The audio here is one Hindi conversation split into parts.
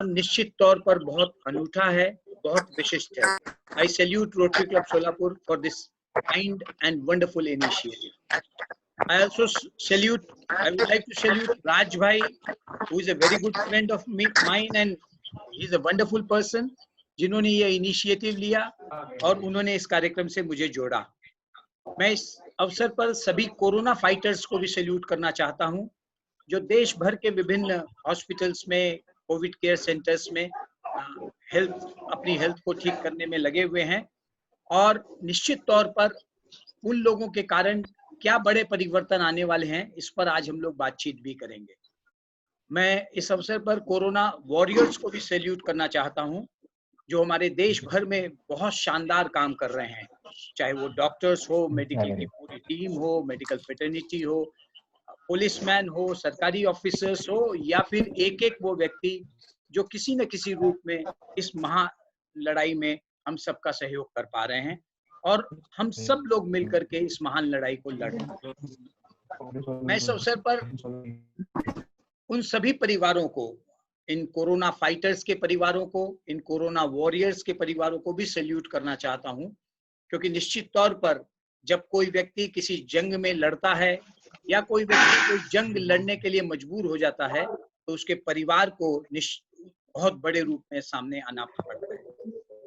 निश्चित तौर पर बहुत अनूठा है, बहुत विशिष्ट है। आई salute rotary club Solapur for this kind and wonderful initiative. I also I would like to salute Raj Bhai, who is a very good friend of mine, and he is a wonderful person, जिन्होंने ये इनिशिएटिव लिया और उन्होंने इस कार्यक्रम से मुझे जोड़ा। मैं इस अवसर पर सभी कोरोना फाइटर्स को भी सैल्यूट करना चाहता हूं, जो देश भर के विभिन्न हॉस्पिटल्स में, कोविड केयर सेंटर्स में अपनी हेल्थ को ठीक करने में लगे हुए हैं। और निश्चित तौर पर उन लोगों के कारण क्या बड़े परिवर्तन आने वाले हैं, इस पर आज हम लोग बातचीत भी करेंगे। मैं इस अवसर पर कोरोना वॉरियर्स को भी सैल्यूट करना चाहता हूं, जो हमारे देश भर में बहुत शानदार काम कर रहे हैं, चाहे वो डॉक्टर्स हो, मेडिकल की पूरी टीम हो, मेडिकल फ्रेटर्निटी हो, पुलिसमैन हो, सरकारी ऑफिसर्स हो, या फिर एक एक वो व्यक्ति जो किसी न किसी रूप में इस महा लड़ाई में हम सबका सहयोग कर पा रहे हैं, और हम सब लोग मिलकर के इस महान लड़ाई को लड़ रहे हैं। मैं इस अवसर पर उन सभी परिवारों को, इन कोरोना फाइटर्स के परिवारों को, इन कोरोना वॉरियर्स के परिवारों को भी सैल्यूट करना चाहता हूं, क्योंकि निश्चित तौर पर जब कोई व्यक्ति किसी जंग में लड़ता है या कोई व्यक्ति कोई जंग लड़ने के लिए मजबूर हो जाता है, तो उसके परिवार को बहुत बड़े रूप में सामने आना पड़ता है।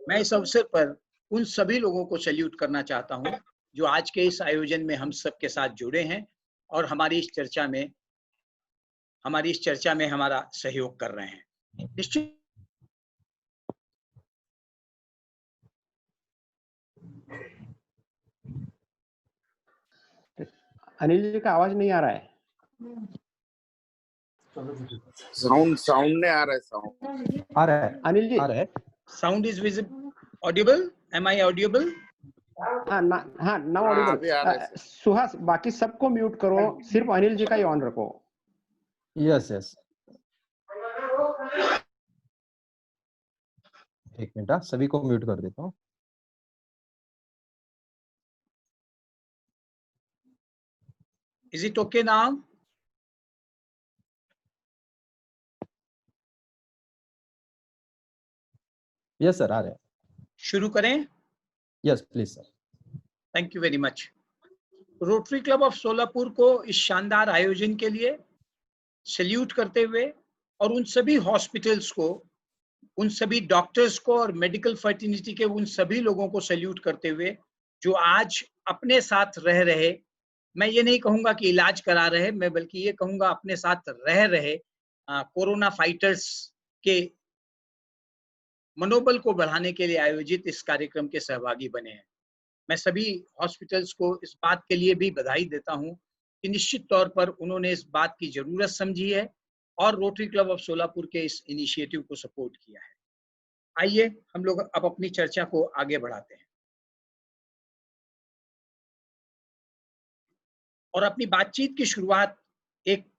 मैं इस अवसर पर उन सभी लोगों को सैल्यूट करना चाहता हूं, जो आज के इस आयोजन में हम सबके साथ जुड़े हैं और हमारी इस चर्चा में हमारा सहयोग कर रहे हैं। निश्चित अनिल जी का आवाज नहीं आ रहा है। साउंड नहीं आ रहा है। साउंड आ रहा है अनिल जी, आ रहा है। Sound is visible, audible, am I audible? हाँ नाउ ऑडिबल। सुहास, बाकी सबको म्यूट करो, सिर्फ अनिल जी का ही ऑन रखो। यस यस, एक मिनट, सभी को म्यूट कर देता हूँ। Is it okay now? Yes sir, आ रहे हैं। शुरू करें? Yes please sir. Thank you very much. Rotary club of Solapur को इस शानदार आयोजन के लिए सैल्यूट करते हुए, और उन सभी हॉस्पिटल्स को, उन सभी डॉक्टर्स को और मेडिकल फर्टिनिटी के उन सभी लोगों को सैल्यूट करते हुए जो आज अपने साथ रह रहे, मैं ये नहीं कहूंगा कि इलाज करा रहे, मैं बल्कि ये कहूंगा अपने साथ रह रहे कोरोना फाइटर्स के मनोबल को बढ़ाने के लिए आयोजित इस कार्यक्रम के सहभागी बने हैं। मैं सभी हॉस्पिटल्स को इस बात के लिए भी बधाई देता हूं कि निश्चित तौर पर उन्होंने इस बात की जरूरत समझी है और रोटरी क्लब ऑफ सोलापुर के इस इनिशिएटिव को सपोर्ट किया है। आइए हम लोग अब अपनी चर्चा को आगे बढ़ाते हैं और अपनी बातचीत की शुरुआत एक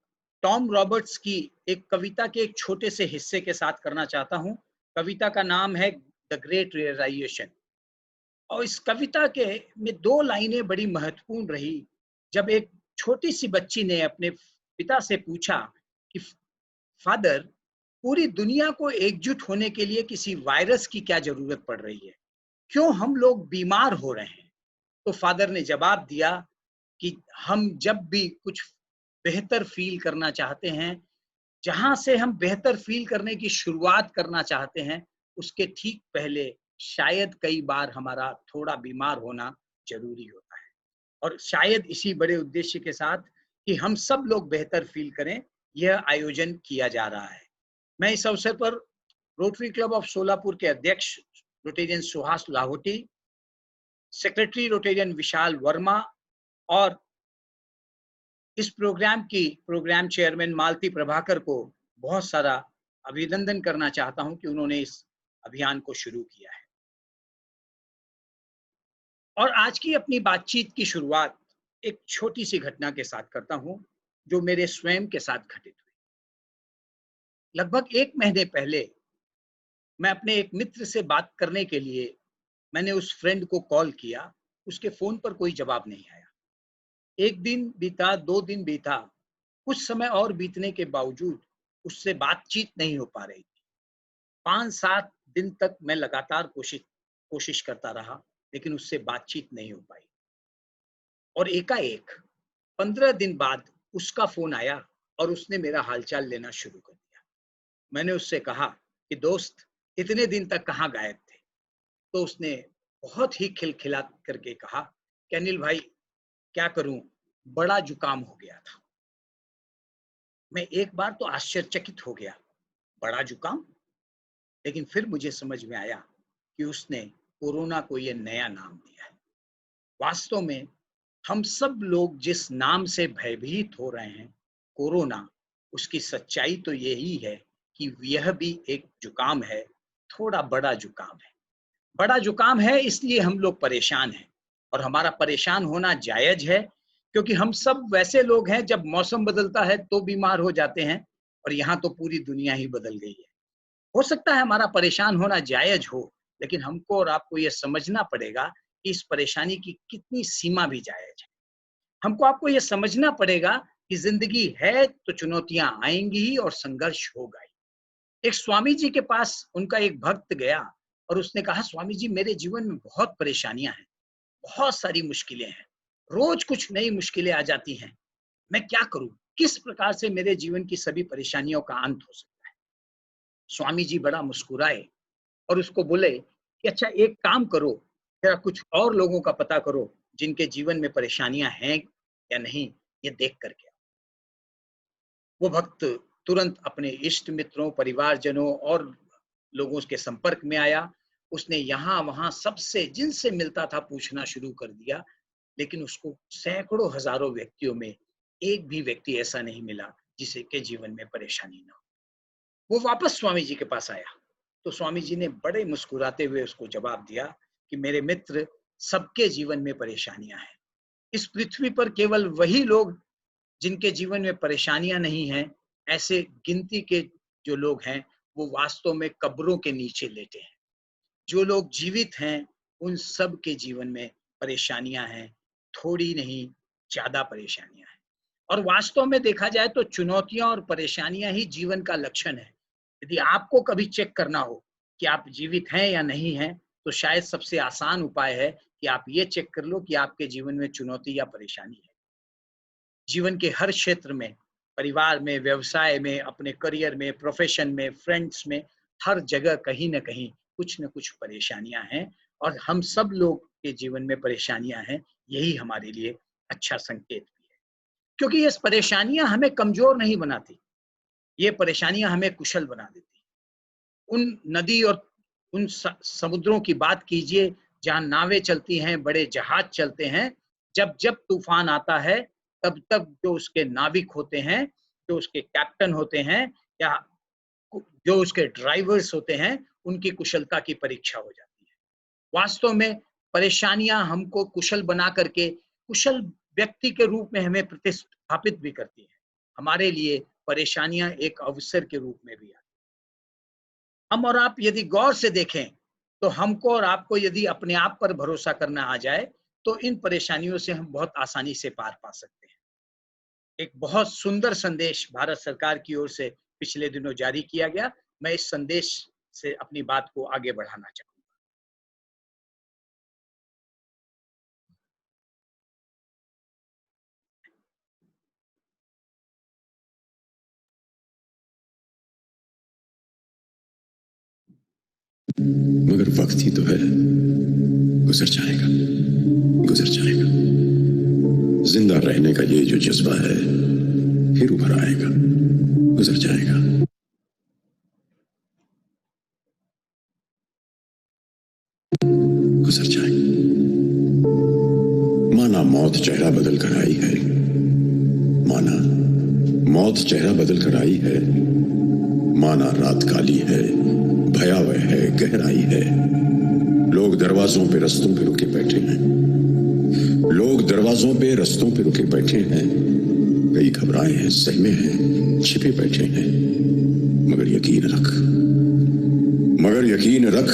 टॉम रॉबर्ट्स की एक कविता के एक छोटे से हिस्से के साथ करना चाहता हूं। कविता का नाम है द ग्रेट रियलाइजेशन, और इस कविता के में दो लाइनें बड़ी महत्वपूर्ण रही। जब एक छोटी सी बच्ची ने अपने पिता से पूछा कि फादर, पूरी दुनिया को एकजुट होने के लिए किसी वायरस की क्या जरूरत पड़ रही है, क्यों हम लोग बीमार हो रहे हैं? तो फादर ने जवाब दिया कि हम जब भी कुछ बेहतर फील करना चाहते हैं, जहां से हम बेहतर फील करने की शुरुआत करना चाहते हैं, उसके ठीक पहले शायद कई बार हमारा थोड़ा बीमार होना जरूरी होता है। और शायद इसी बड़े उद्देश्य के साथ कि हम सब लोग बेहतर फील करें, यह आयोजन किया जा रहा है। मैं इस अवसर पर रोटरी क्लब ऑफ सोलापुर के अध्यक्ष Rotarian Suhas Lahoti, secretary Rotarian Vishal Verma और इस प्रोग्राम चेयरमैन मालती प्रभाकर को बहुत सारा अभिनंदन करना चाहता हूं कि उन्होंने इस अभियान को शुरू किया है। और आज की अपनी बातचीत की शुरुआत एक छोटी सी घटना के साथ करता हूं, जो मेरे स्वयं के साथ घटित हुई। लगभग 1 महीने पहले मैं अपने एक मित्र से बात करने के लिए मैंने उस फ्रेंड को कॉल किया, उसके फोन पर कोई जवाब नहीं आया। 1 दिन बीता, 2 दिन बीता, कुछ समय और बीतने के बावजूद उससे बातचीत नहीं हो पा रही थी। 5-7 दिन तक मैं लगातार कोशिश करता रहा, लेकिन उससे बातचीत नहीं हो पाई। और एकाएक 15 दिन बाद उसका फोन आया और उसने मेरा हालचाल लेना शुरू कर दिया। मैंने उससे कहा कि दोस्त, इतने दिन तक कहाँ गायब थे? तो उसने बहुत ही खिलखिला करके कहा कि अनिल भाई, क्या करूं, बड़ा जुकाम हो गया था। मैं एक बार तो आश्चर्यचकित हो गया, बड़ा जुकाम? लेकिन फिर मुझे समझ में आया कि उसने कोरोना को यह नया नाम दिया है। वास्तव में हम सब लोग जिस नाम से भयभीत हो रहे हैं, कोरोना, उसकी सच्चाई तो यही है कि यह भी एक जुकाम है, थोड़ा बड़ा जुकाम है। बड़ा जुकाम है इसलिए हम लोग परेशान हैं, और हमारा परेशान होना जायज है, क्योंकि हम सब वैसे लोग हैं जब मौसम बदलता है तो बीमार हो जाते हैं, और यहाँ तो पूरी दुनिया ही बदल गई है। हो सकता है हमारा परेशान होना जायज हो, लेकिन हमको और आपको ये समझना पड़ेगा कि इस परेशानी की कितनी सीमा भी जायज है। हमको आपको ये समझना पड़ेगा कि जिंदगी है तो चुनौतियां आएंगी ही और संघर्ष होगा ही। एक स्वामी जी के पास उनका एक भक्त गया और उसने कहा, स्वामी जी, मेरे जीवन में बहुत परेशानियां हैं, बहुत सारी मुश्किलें हैं, रोज कुछ नई मुश्किलें आ जाती हैं, मैं क्या करूं? किस प्रकार से मेरे जीवन की सभी परेशानियों का अंत हो सकता है? स्वामी जी बड़ा मुस्कुराए और उसको बोले कि अच्छा, एक काम करो, जरा कुछ और लोगों का पता करो जिनके जीवन में परेशानियां हैं या नहीं, ये देख करके। वो भक्त तुरंत अपने इष्ट मित्रों, परिवारजनों और लोगों के संपर्क में आया। उसने यहाँ वहां सबसे जिनसे मिलता था पूछना शुरू कर दिया, लेकिन उसको सैकड़ों हजारों व्यक्तियों में एक भी व्यक्ति ऐसा नहीं मिला जिसे के जीवन में परेशानी ना हो। वो वापस स्वामी जी के पास आया तो स्वामी जी ने बड़े मुस्कुराते हुए उसको जवाब दिया कि मेरे मित्र, सबके जीवन में परेशानियां हैं। इस पृथ्वी पर केवल वही लोग जिनके जीवन में परेशानियां नहीं हैं, ऐसे गिनती के जो लोग हैं, वो वास्तव में कब्रों के नीचे लेटे हैं। जो लोग जीवित हैं, उन सब के जीवन में परेशानियां हैं, थोड़ी नहीं, ज्यादा परेशानियां हैं। और वास्तव में देखा जाए तो चुनौतियां और परेशानियां ही जीवन का लक्षण है। यदि आपको कभी चेक करना हो कि आप जीवित हैं या नहीं हैं, तो शायद सबसे आसान उपाय है कि आप ये चेक कर लो कि आपके जीवन में चुनौती या परेशानी है। जीवन के हर क्षेत्र में, परिवार में, व्यवसाय में, अपने करियर में, प्रोफेशन में, फ्रेंड्स में, हर जगह कहीं ना कहीं कुछ न कुछ परेशानियां हैं, और हम सब लोग के जीवन में परेशानियां हैं। यही हमारे लिए अच्छा संकेत भी है, क्योंकि ये परेशानियां हमें कमजोर नहीं बनाती, ये परेशानियां हमें कुशल बना देती। उन नदी और उन समुद्रों की बात कीजिए जहां नावें चलती हैं, बड़े जहाज चलते हैं। जब जब तूफान आता है, तब तब जो उसके नाविक होते हैं, जो उसके कैप्टन होते हैं, या जो उसके ड्राइवर्स होते हैं, उनकी कुशलता की परीक्षा हो जाती है। वास्तव में परेशानियां हमको कुशल बना करके कुशल व्यक्ति के रूप में हमें प्रतिस्थापित भी करती है। हमारे लिए परेशानियां एक अवसर के रूप में भी आती हैं। हम और आप यदि गौर से देखें तो हमको और आपको यदि अपने आप पर भरोसा करना आ जाए तो इन परेशानियों से हम बहुत आसानी से पार पा सकते हैं। एक बहुत सुंदर संदेश भारत सरकार की ओर से पिछले दिनों जारी किया गया। मैं इस संदेश से अपनी बात को आगे बढ़ाना चाहूंगा। मगर वक्त ही तो है, गुजर जाएगा, गुजर जाएगा। जिंदा रहने का ये जो जज्बा है फिर उभर आएगा, गुजर जाएगा। गुजर जाएगा। माना मौत चेहरा बदल कर आई है, माना मौत चेहरा बदल कर आई है, माना रात काली है, भयावह है, गहराई है। लोग दरवाजों पे रस्तों पे रुके बैठे हैं, लोग दरवाजों पे रस्तों पे रुके बैठे हैं। कई घबराए हैं, सहमे हैं, छिपे बैठे हैं। मगर यकीन रख, मगर यकीन रख,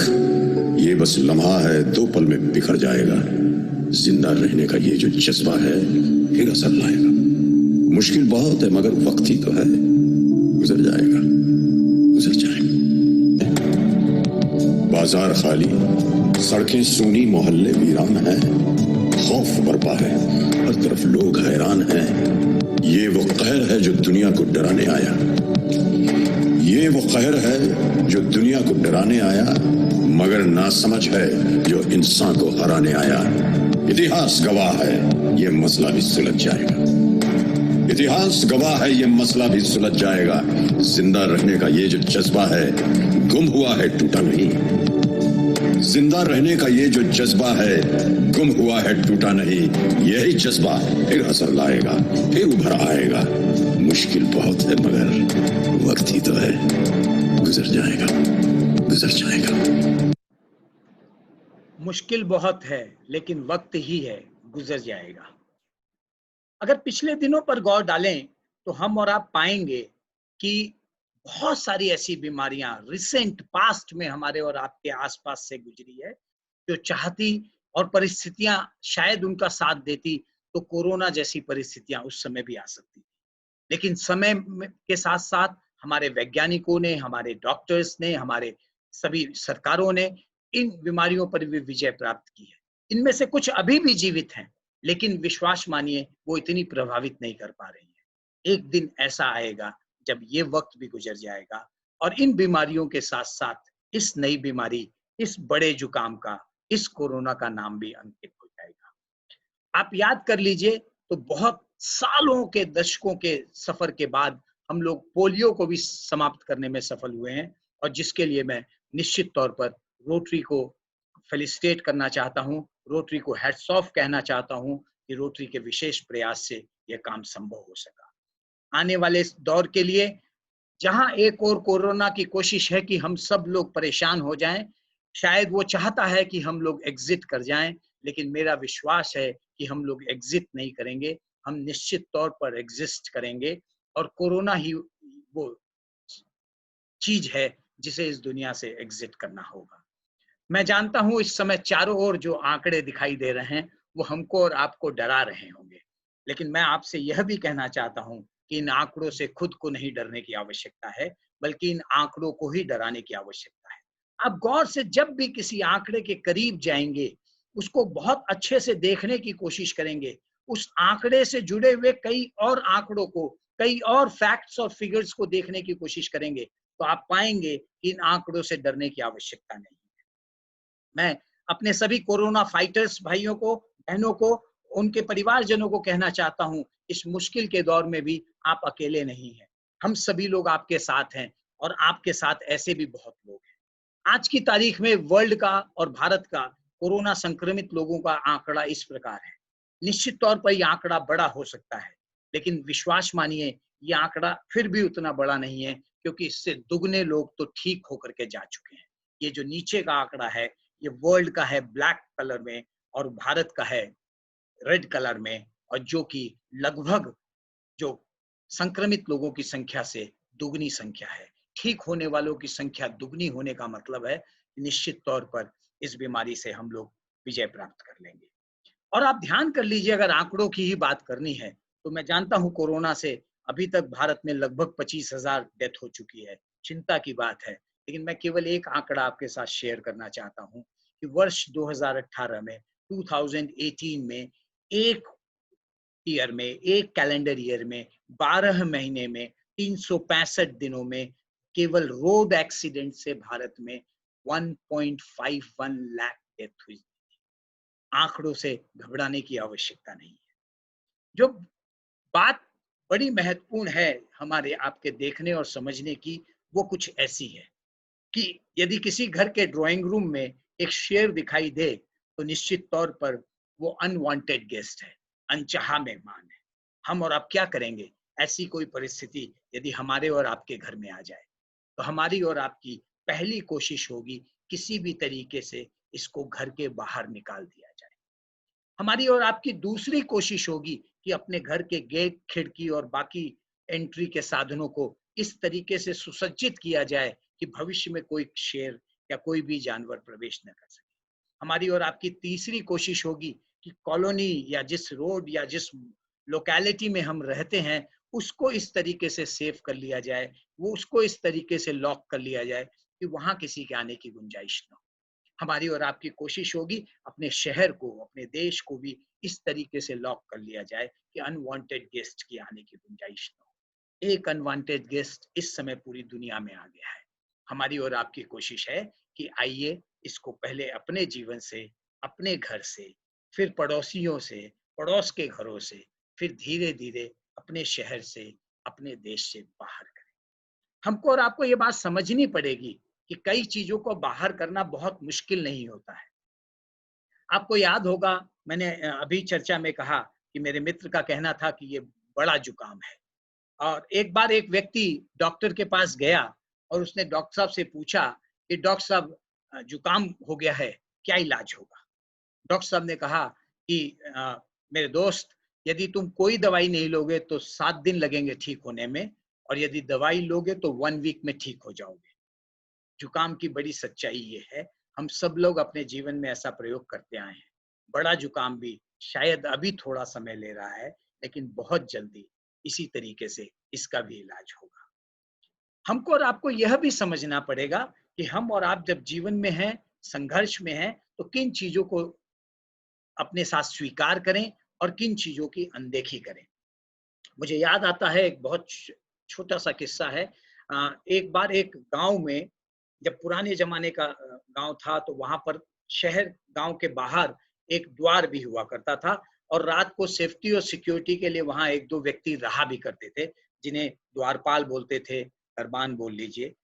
ये बस लम्हा है, 2 पल में बिखर जाएगा। जिंदा रहने का ये जो जज्बा है फिर असर लाएगा। मुश्किल बहुत है मगर वक्त ही तो है, गुजर जाएगा, गुजर जाएगा। बाजार खाली, सड़कें सूनी, मोहल्ले वीरान हैं, खौफ बरपा है, हर तरफ लोग हैरान हैं। ये वो कहर है जो दुनिया को डराने आया, ये वो कहर है जो दुनिया को डराने आया, मगर नासमझ है जो इंसान को हराने आया। इतिहास गवाह है ये मसला भी सुलझ जाएगा, इतिहास गवाह है ये मसला भी सुलझ जाएगा। जिंदा रहने का ये जो जज्बा है गुम हुआ है टूटा नहीं, जिंदा रहने का ये जो जज्बा है गुम हुआ है टूटा नहीं। यही जज्बा फिर असर लाएगा, फिर उभर आएगा। मुश्किल बहुत है मगर वक्त ही तो है, गुजर जाएगा, गुजर जाएगा। मुश्किल बहुत है लेकिन वक्त ही है, गुजर जाएगा। अगर पिछले दिनों पर गौर डालें तो हम और आप पाएंगे कि बहुत सारी ऐसी बीमारियां रिसेंट पास्ट में हमारे और आपके आसपास से गुजरी है, जो चाहती और परिस्थितियां शायद उनका साथ देती तो कोरोना जैसी परिस्थितियां उस समय भी आ सकती थी। लेकिन समय के साथ साथ हमारे वैज्ञानिकों ने, हमारे डॉक्टर्स ने, हमारे सभी सरकारों ने इन बीमारियों पर भी विजय प्राप्त की है। इनमें से कुछ अभी भी जीवित हैं, लेकिन विश्वास मानिए वो इतनी प्रभावित नहीं कर पा रही है। एक दिन ऐसा आएगा जब ये वक्त भी गुजर जाएगा और इन बीमारियों के साथ साथ इस नई बीमारी, इस बड़े जुकाम का, इस कोरोना का नाम भी अंकित हो जाएगा। आप याद कर लीजिए तो बहुत सालों के, दशकों के सफर के बाद हम लोग पोलियो को भी समाप्त करने में सफल हुए हैं, और जिसके लिए मैं निश्चित तौर पर रोटरी को फेलिसिटेट करना चाहता हूं, रोटरी को हैट्स ऑफ कहना चाहता हूं कि रोटरी के विशेष प्रयास से यह काम संभव हो सका। आने वाले इस दौर के लिए जहां एक और कोरोना की कोशिश है कि हम सब लोग परेशान हो जाएं, शायद वो चाहता है कि हम लोग एग्जिट कर जाएं, लेकिन मेरा विश्वास है कि हम लोग एग्जिट नहीं करेंगे, हम निश्चित तौर पर एग्जिस्ट करेंगे। और कोरोना ही वो चीज है जिसे इस दुनिया से एग्जिट करना होगा। मैं जानता हूं इस समय चारों ओर जो आंकड़े दिखाई दे रहे हैं वो हमको और आपको डरा रहे होंगे, लेकिन मैं आपसे यह भी कहना चाहता हूं कि इन आंकड़ों से खुद को नहीं डरने की आवश्यकता है, बल्कि इन आंकड़ों को ही डराने की आवश्यकता है। आप गौर से जब भी किसी आंकड़े के करीब जाएंगे, उसको बहुत अच्छे से देखने की कोशिश करेंगे, उस आंकड़े से जुड़े हुए कई और आंकड़ों को, कई और फैक्ट्स और फिगर्स को देखने की कोशिश करेंगे, तो आप पाएंगे कि इन आंकड़ों से डरने की आवश्यकता नहीं है। मैं अपने सभी कोरोना फाइटर्स भाइयों को, बहनों को, उनके परिवारजनों को कहना चाहता हूं, इस मुश्किल के दौर में भी आप अकेले नहीं हैं। हम सभी लोग आपके साथ हैं, और आपके साथ ऐसे भी बहुत लोग हैं। आज की तारीख में वर्ल्ड का और भारत का कोरोना संक्रमित लोगों का आंकड़ा इस प्रकार है। निश्चित तौर पर यह आंकड़ा बड़ा हो सकता है, लेकिन विश्वास मानिए यह आंकड़ा फिर भी उतना बड़ा नहीं है, क्योंकि इससे दुगने लोग तो ठीक होकर के जा चुके हैं। ये जो नीचे का आंकड़ा है, ये वर्ल्ड का है ब्लैक कलर में, और भारत का है रेड कलर में, और जो कि लगभग जो संक्रमित लोगों की संख्या से दुगनी संख्या है। ठीक होने वालों की संख्या दुगनी होने का मतलब है निश्चित तौर पर इस बीमारी से हम लोग विजय प्राप्त कर लेंगे। और आप ध्यान कर लीजिए, अगर आंकड़ों की ही बात करनी है तो मैं जानता हूं कोरोना से अभी तक भारत में लगभग 25,000 डेथ हो चुकी है। चिंता की बात है, लेकिन मैं केवल एक आंकड़ा आपके साथ शेयर करना चाहता हूं कि वर्ष 2018 में, 2018 में, एक कैलेंडर ईयर में, 12 महीने में, 365 दिनों में केवल रोड एक्सीडेंट से भारत में 1.51 लाख डेथ हुई। आंकड़ों से घबराने की आवश्यकता नहीं है। जो बात बड़ी महत्वपूर्ण है हमारे आपके देखने और समझने की, वो कुछ ऐसी है कि यदि किसी घर के ड्राइंग रूम में एक शेर दिखाई दे तो निश्चित तौर पर वो अनवांटेड गेस्ट है, अनचाहा मेहमान है। हम और आप क्या करेंगे ऐसी कोई परिस्थिति यदि हमारे और आपके घर में आ जाए? तो हमारी और आपकी पहली कोशिश होगी किसी भी तरीके से इसको घर के बाहर निकाल दिया जाए। हमारी और आपकी दूसरी कोशिश होगी कि अपने घर के गेट, खिड़की और बाकी एंट्री के साधनों को इस तरीके से सुसज्जित किया जाए कि भविष्य में कोई शेर या कोई भी जानवर प्रवेश न कर सके। हमारी और आपकी तीसरी कोशिश होगी कि कॉलोनी या जिस रोड या जिस लोकेलिटी में हम रहते हैं उसको इस तरीके से सेव कर लिया जाए, वो उसको इस तरीके से लॉक कर लिया जाए कि वहां किसी के आने की गुंजाइश न हो। हमारी और आपकी कोशिश होगी अपने शहर को, अपने देश को भी इस तरीके से लॉक कर लिया जाए कि अनवांटेड गेस्ट की आने की गुंजाइश न हो। एक अनवांटेड गेस्ट इस समय पूरी दुनिया में आ गया है। हमारी और आपकी कोशिश है कि आइए इसको पहले अपने जीवन से, अपने घर से, फिर पड़ोसियों से, पड़ोस के घरों से, फिर धीरे धीरे अपने शहर से, अपने देश से बाहर करें। हमको और आपको ये बात समझनी पड़ेगी कि कई चीजों को बाहर करना बहुत मुश्किल नहीं होता है। आपको याद होगा, मैंने अभी चर्चा में कहा कि मेरे मित्र का कहना था कि ये बड़ा जुकाम है, और एक बार एक व्यक्ति डॉक्टर के पास गया और उसने डॉक्टर साहब से पूछा कि डॉक्टर साहब, जुकाम हो गया है, क्या इलाज होगा? डॉक्टर साहब ने कहा कि मेरे दोस्त, यदि तुम कोई दवाई नहीं लोगे तो 7 दिन लगेंगे ठीक होने में, और यदि दवाई लोगे तो 1 वीक में ठीक हो जाओगे। जुकाम की बड़ी सच्चाई ये है, हम सब लोग अपने जीवन में ऐसा प्रयोग करते आए हैं। बड़ा जुकाम भी शायद अभी थोड़ा समय ले रहा है, लेकिन बहुत जल्दी इसी तरीके से इसका भी इलाज होगा। हमको और आपको यह भी समझना पड़ेगा कि हम और आप जब जीवन में हैं, संघर्ष में हैं, तो किन चीजों को अपने साथ स्वीकार करें और किन चीजों की अनदेखी करें। मुझे याद आता है एक बहुत छोटा सा किस्सा है। एक बार एक गांव में, जब पुराने जमाने का गांव था, तो वहां पर शहर गांव के बाहर एक द्वार भी हुआ करता था, और रात को सेफ्टी और सिक्योरिटी के लिए वहां 1-2 व्यक्ति रहा भी करते थे, जिन्हें द्वारपाल बोलते थे, दरबान बोल लीजिए।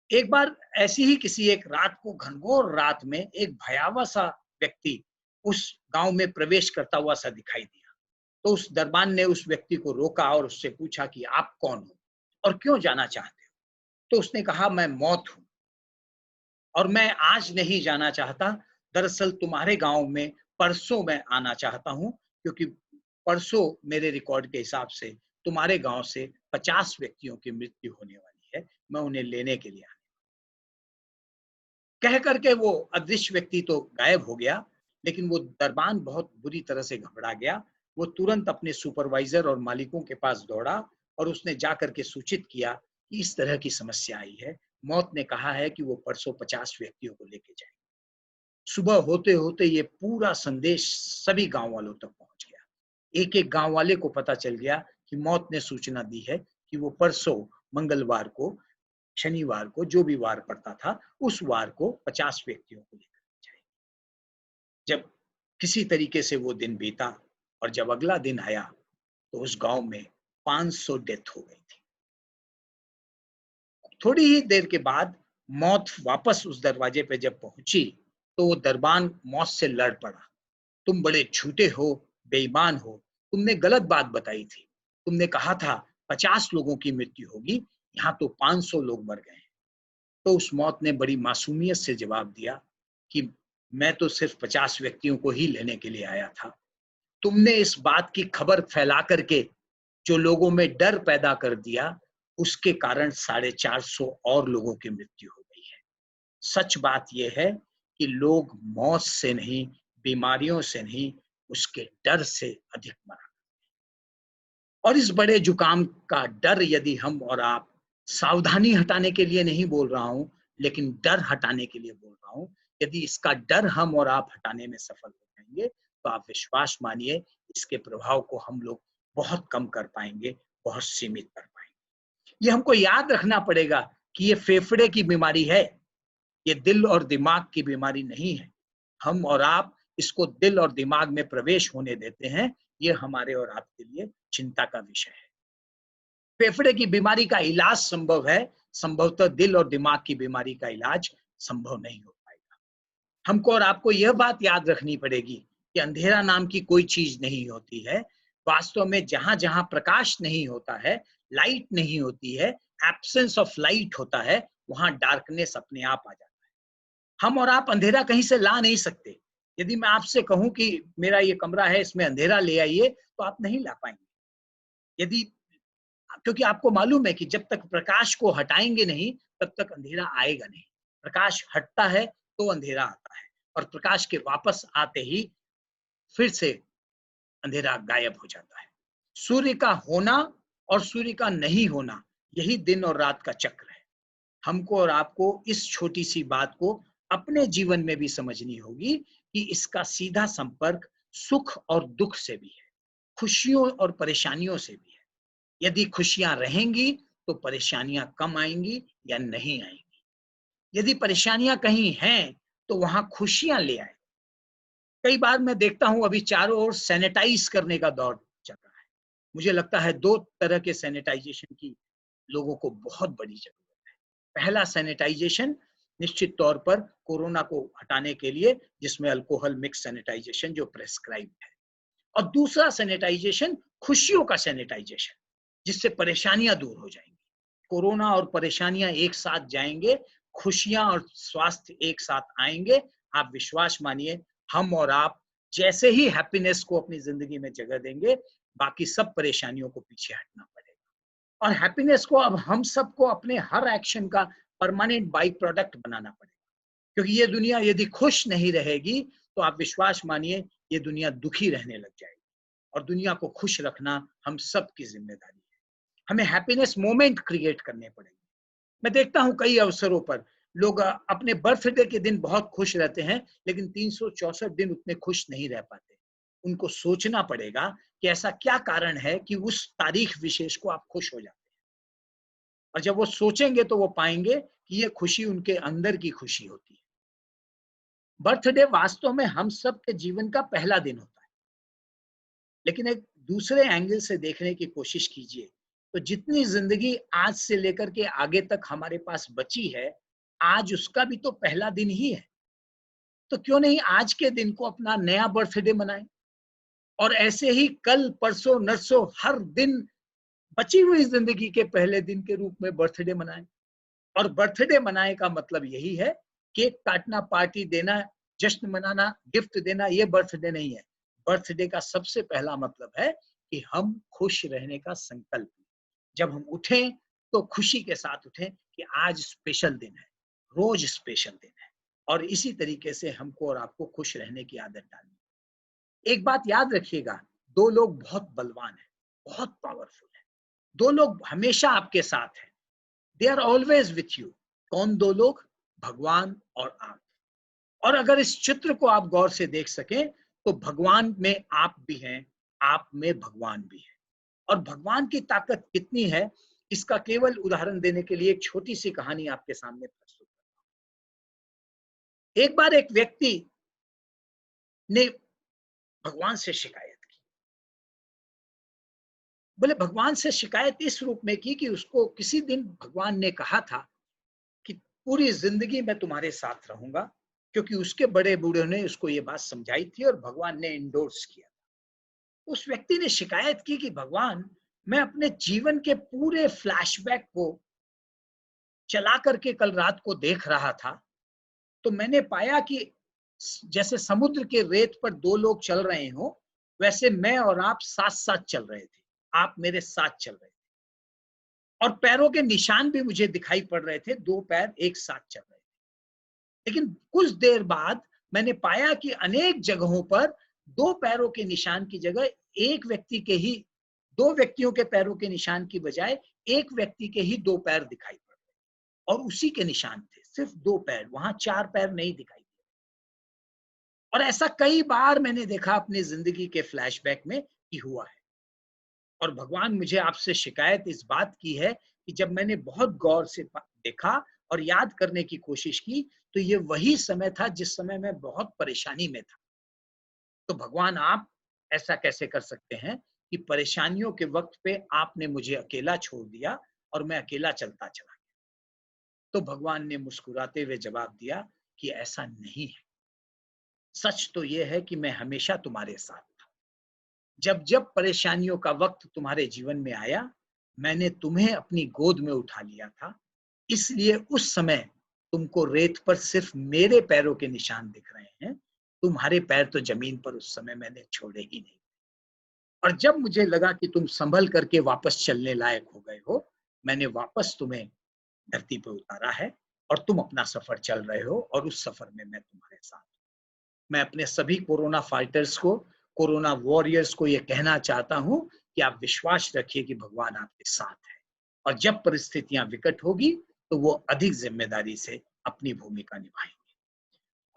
एक बार ऐसी ही किसी एक रात को, घनघोर रात में, एक भयावह सा व्यक्ति उस गांव में प्रवेश करता हुआ सा दिखाई दिया। तो उस दरबान ने उस व्यक्ति को रोका और उससे पूछा कि आप कौन हो और क्यों जाना चाहते हो? तो उसने कहा, मैं मौत हूं और मैं आज नहीं जाना चाहता। दरअसल तुम्हारे गांव में परसों मैं आना चाहता हूं, क्योंकि परसों मेरे रिकॉर्ड के हिसाब से तुम्हारे गांव से 50 व्यक्तियों की मृत्यु होने वाली है, मैं उन्हें लेने के लिए आया। कह करके वो अदृश्य व्यक्ति तो गायब हो गया, लेकिन वो दरबान बहुत बुरी तरह से घबरा गया। वो तुरंत अपने सुपरवाइजर और मालिकों के पास दौड़ा और उसने जाकर के सूचित किया कि इस तरह की समस्या आई है, मौत ने कहा है कि वो परसों 50 व्यक्तियों को लेके जाए। सुबह होते होते ये पूरा संदेश सभी गांव वालों तक पहुंच गया। एक एक गांव वाले को पता चल गया कि मौत ने सूचना दी है कि वो परसों मंगलवार को, शनिवार को, जो भी वार पड़ता था, उस वार को 50 व्यक्तियों को लेकर जाए। जब किसी तरीके से वो दिन बीता और जब अगला दिन आया, तो उस गांव में 500 डेथ हो गई थी। थोड़ी ही देर के बाद मौत वापस उस दरवाजे पे जब पहुंची, तो वो दरबान मौत से लड़ पड़ा। तुम बड़े झूठे हो, बेईमान हो, तुमने गलत बात बताई थी। तुमने कहा था 50 लोगों की मृत्यु होगी, यहाँ तो 500 लोग मर गए। तो उस मौत ने बड़ी मासूमियत से जवाब दिया कि मैं तो सिर्फ 50 व्यक्तियों को ही लेने के लिए आया था। तुमने इस बात की खबर फैला करके जो लोगों में डर पैदा कर दिया, उसके कारण 450 और लोगों की मृत्यु हो गई है। सच बात यह है कि लोग मौत से नहीं, बीमारियों से नहीं, उसके डर से अधिक मरा। और इस बड़े जुकाम का डर यदि हम और आप, सावधानी हटाने के लिए नहीं बोल रहा हूं, लेकिन डर हटाने के लिए बोल रहा हूं, यदि इसका डर हम और आप हटाने में सफल हो जाएंगे, तो आप विश्वास मानिए, इसके प्रभाव को हम लोग बहुत कम कर पाएंगे, बहुत सीमित कर पाएंगे। ये हमको याद रखना पड़ेगा कि ये फेफड़े की बीमारी है, ये दिल और दिमाग की बीमारी नहीं है। हम और आप इसको दिल और दिमाग में प्रवेश होने देते हैं, ये हमारे और आपके लिए चिंता का विषय है। फेफड़े की बीमारी का इलाज संभव है, संभवतः दिल और दिमाग की बीमारी का इलाज संभव नहीं हो पाएगा। हमको और आपको यह बात याद रखनी पड़ेगी कि अंधेरा नाम की कोई चीज नहीं होती है। वास्तव में जहां जहां प्रकाश नहीं होता है, लाइट नहीं होती है, एब्सेंस ऑफ लाइट होता है, वहां डार्कनेस अपने आप आ जाता है। हम और आप अंधेरा कहीं से ला नहीं सकते। यदि मैं आपसे कहूं कि मेरा ये कमरा है, इसमें अंधेरा ले आइए, तो आप नहीं ला पाएंगे। यदि, क्योंकि आपको मालूम है कि जब तक प्रकाश को हटाएंगे नहीं, तब तक अंधेरा आएगा नहीं। प्रकाश हटता है तो अंधेरा आता है, और प्रकाश के वापस आते ही फिर से अंधेरा गायब हो जाता है। सूर्य का होना और सूर्य का नहीं होना, यही दिन और रात का चक्र है। हमको और आपको इस छोटी सी बात को अपने जीवन में भी समझनी होगी कि इसका सीधा संपर्क सुख और दुख से भी है, खुशियों और परेशानियों से भी है। यदि खुशियां रहेंगी तो परेशानियां कम आएंगी या नहीं आएंगी। यदि परेशानियां कहीं हैं तो वहां खुशियां ले आए। कई बार मैं देखता हूं अभी चारों ओर सैनिटाइज करने का दौर चल रहा है। मुझे लगता है 2 तरह के सैनिटाइजेशन की लोगों को बहुत बड़ी जरूरत है। पहला सैनिटाइजेशन निश्चित तौर पर कोरोना को हटाने के लिए, जिसमें अल्कोहल मिक्स सैनिटाइजेशन जो प्रेस्क्राइब है, और दूसरा सैनिटाइजेशन खुशियों का सैनिटाइजेशन, जिससे परेशानियां दूर हो जाएंगी। कोरोना और परेशानियां एक साथ जाएंगे, खुशियां और स्वास्थ्य एक साथ आएंगे। आप विश्वास मानिए, हम और आप जैसे ही हैप्पीनेस को अपनी जिंदगी में जगह देंगे, बाकी सब परेशानियों को पीछे हटना पड़ेगा। और हैप्पीनेस को अब हम सबको अपने हर एक्शन का परमानेंट बाई प्रोडक्ट बनाना पड़ेगा, क्योंकि ये दुनिया यदि खुश नहीं रहेगी तो आप विश्वास मानिए ये दुनिया दुखी रहने लग जाएगी। और दुनिया को खुश रखना हम सब की जिम्मेदारी है। हमें हैप्पीनेस मोमेंट क्रिएट करने पड़ेंगे। मैं देखता हूं कई अवसरों पर लोग अपने बर्थडे के दिन बहुत खुश रहते हैं, लेकिन 364 दिन उतने खुश नहीं रह पाते। उनको सोचना पड़ेगा कि ऐसा क्या कारण है कि उस तारीख विशेष को आप खुश हो जाते हैं। और जब वो सोचेंगे तो वो पाएंगे कि ये खुशी उनके अंदर की खुशी होती है। बर्थडे वास्तव में हम सब के जीवन का पहला दिन होता है, लेकिन एक दूसरे एंगल से देखने की कोशिश कीजिए तो जितनी जिंदगी आज से लेकर के आगे तक हमारे पास बची है, आज उसका भी तो पहला दिन ही है। तो क्यों नहीं आज के दिन को अपना नया बर्थडे मनाएं, और ऐसे ही कल परसों नरसों हर दिन बची हुई जिंदगी के पहले दिन के रूप में बर्थडे मनाएं। और बर्थडे मनाने का मतलब यही है, केक काटना, पार्टी देना, जश्न मनाना, गिफ्ट देना, ये बर्थडे नहीं है। बर्थडे का सबसे पहला मतलब है कि हम खुश रहने का संकल्प। जब हम उठें तो खुशी के साथ उठें कि आज स्पेशल दिन है, रोज स्पेशल दिन है। और इसी तरीके से हमको और आपको खुश रहने की आदत डालनी। एक बात याद रखिएगा, 2 लोग बहुत बलवान हैं, बहुत पावरफुल हैं। 2 लोग हमेशा आपके साथ हैं। They are always with you. कौन 2 लोग? भगवान और आप। और अगर इस चित्र को आप गौर से देख सकें तो भगवान में आप भी हैं, आप में भगवान भी है। और भगवान की ताकत कितनी है, इसका केवल उदाहरण देने के लिए एक छोटी सी कहानी आपके सामने प्रस्तुत करता हूं। एक बार एक व्यक्ति ने भगवान से शिकायत की। बोले भगवान से शिकायत इस रूप में की कि उसको किसी दिन भगवान ने कहा था कि पूरी जिंदगी मैं तुम्हारे साथ रहूंगा, क्योंकि उसके बड़े बूढ़े ने उसको ये बात समझाई थी और भगवान ने इंडोर्स किया। उस व्यक्ति ने शिकायत की कि भगवान, मैं अपने जीवन के पूरे फ्लैशबैक को चला करके कल रात को देख रहा था, तो मैंने पाया कि जैसे समुद्र के रेत पर 2 लोग चल रहे हो, वैसे मैं और आप साथ साथ चल रहे थे। आप मेरे साथ चल रहे थे और पैरों के निशान भी मुझे दिखाई पड़ रहे थे, 2 पैर एक साथ चल रहे थे। लेकिन कुछ देर बाद मैंने पाया कि अनेक जगहों पर 2 पैरों के निशान की जगह एक व्यक्ति के ही, 2 व्यक्तियों के पैरों के निशान की बजाय एक व्यक्ति के ही 2 पैर दिखाई पड़ रहे और उसी के निशान थे, सिर्फ 2 पैर, वहां 4 पैर नहीं दिखाई दिए। और ऐसा कई बार मैंने देखा अपनी जिंदगी के फ्लैशबैक में कि हुआ है। और भगवान मुझे आपसे शिकायत इस बात की है कि जब मैंने बहुत गौर से देखा और याद करने की कोशिश की, तो ये वही समय था जिस समय मैं बहुत परेशानी में था। तो भगवान, आप ऐसा कैसे कर सकते हैं कि परेशानियों के वक्त पे आपने मुझे अकेला छोड़ दिया और मैं अकेला चलता चला गया? तो भगवान ने मुस्कुराते हुए जवाब दिया कि ऐसा नहीं है। सच तो यह है कि मैं हमेशा तुम्हारे साथ था। जब जब परेशानियों का वक्त तुम्हारे जीवन में आया, मैंने तुम्हें अपनी गोद में उठा लिया था। इसलिए उस समय तुमको रेत पर सिर्फ मेरे पैरों के निशान दिख रहे हैं। तुम्हारे पैर तो जमीन पर उस समय मैंने छोड़े ही नहीं। और जब मुझे लगा कि तुम संभल करके वापस चलने लायक हो गए हो, मैंने वापस तुम्हें धरती पर उतारा है और तुम अपना सफर चल रहे हो और उस सफर में मैं तुम्हारे साथ हूं। मैं अपने सभी कोरोना फाइटर्स को, कोरोना वॉरियर्स को ये कहना चाहता हूं कि आप विश्वास रखिए कि भगवान आपके साथ है और जब परिस्थितियां विकट होगी तो वो अधिक जिम्मेदारी से अपनी भूमिका निभाएंगे।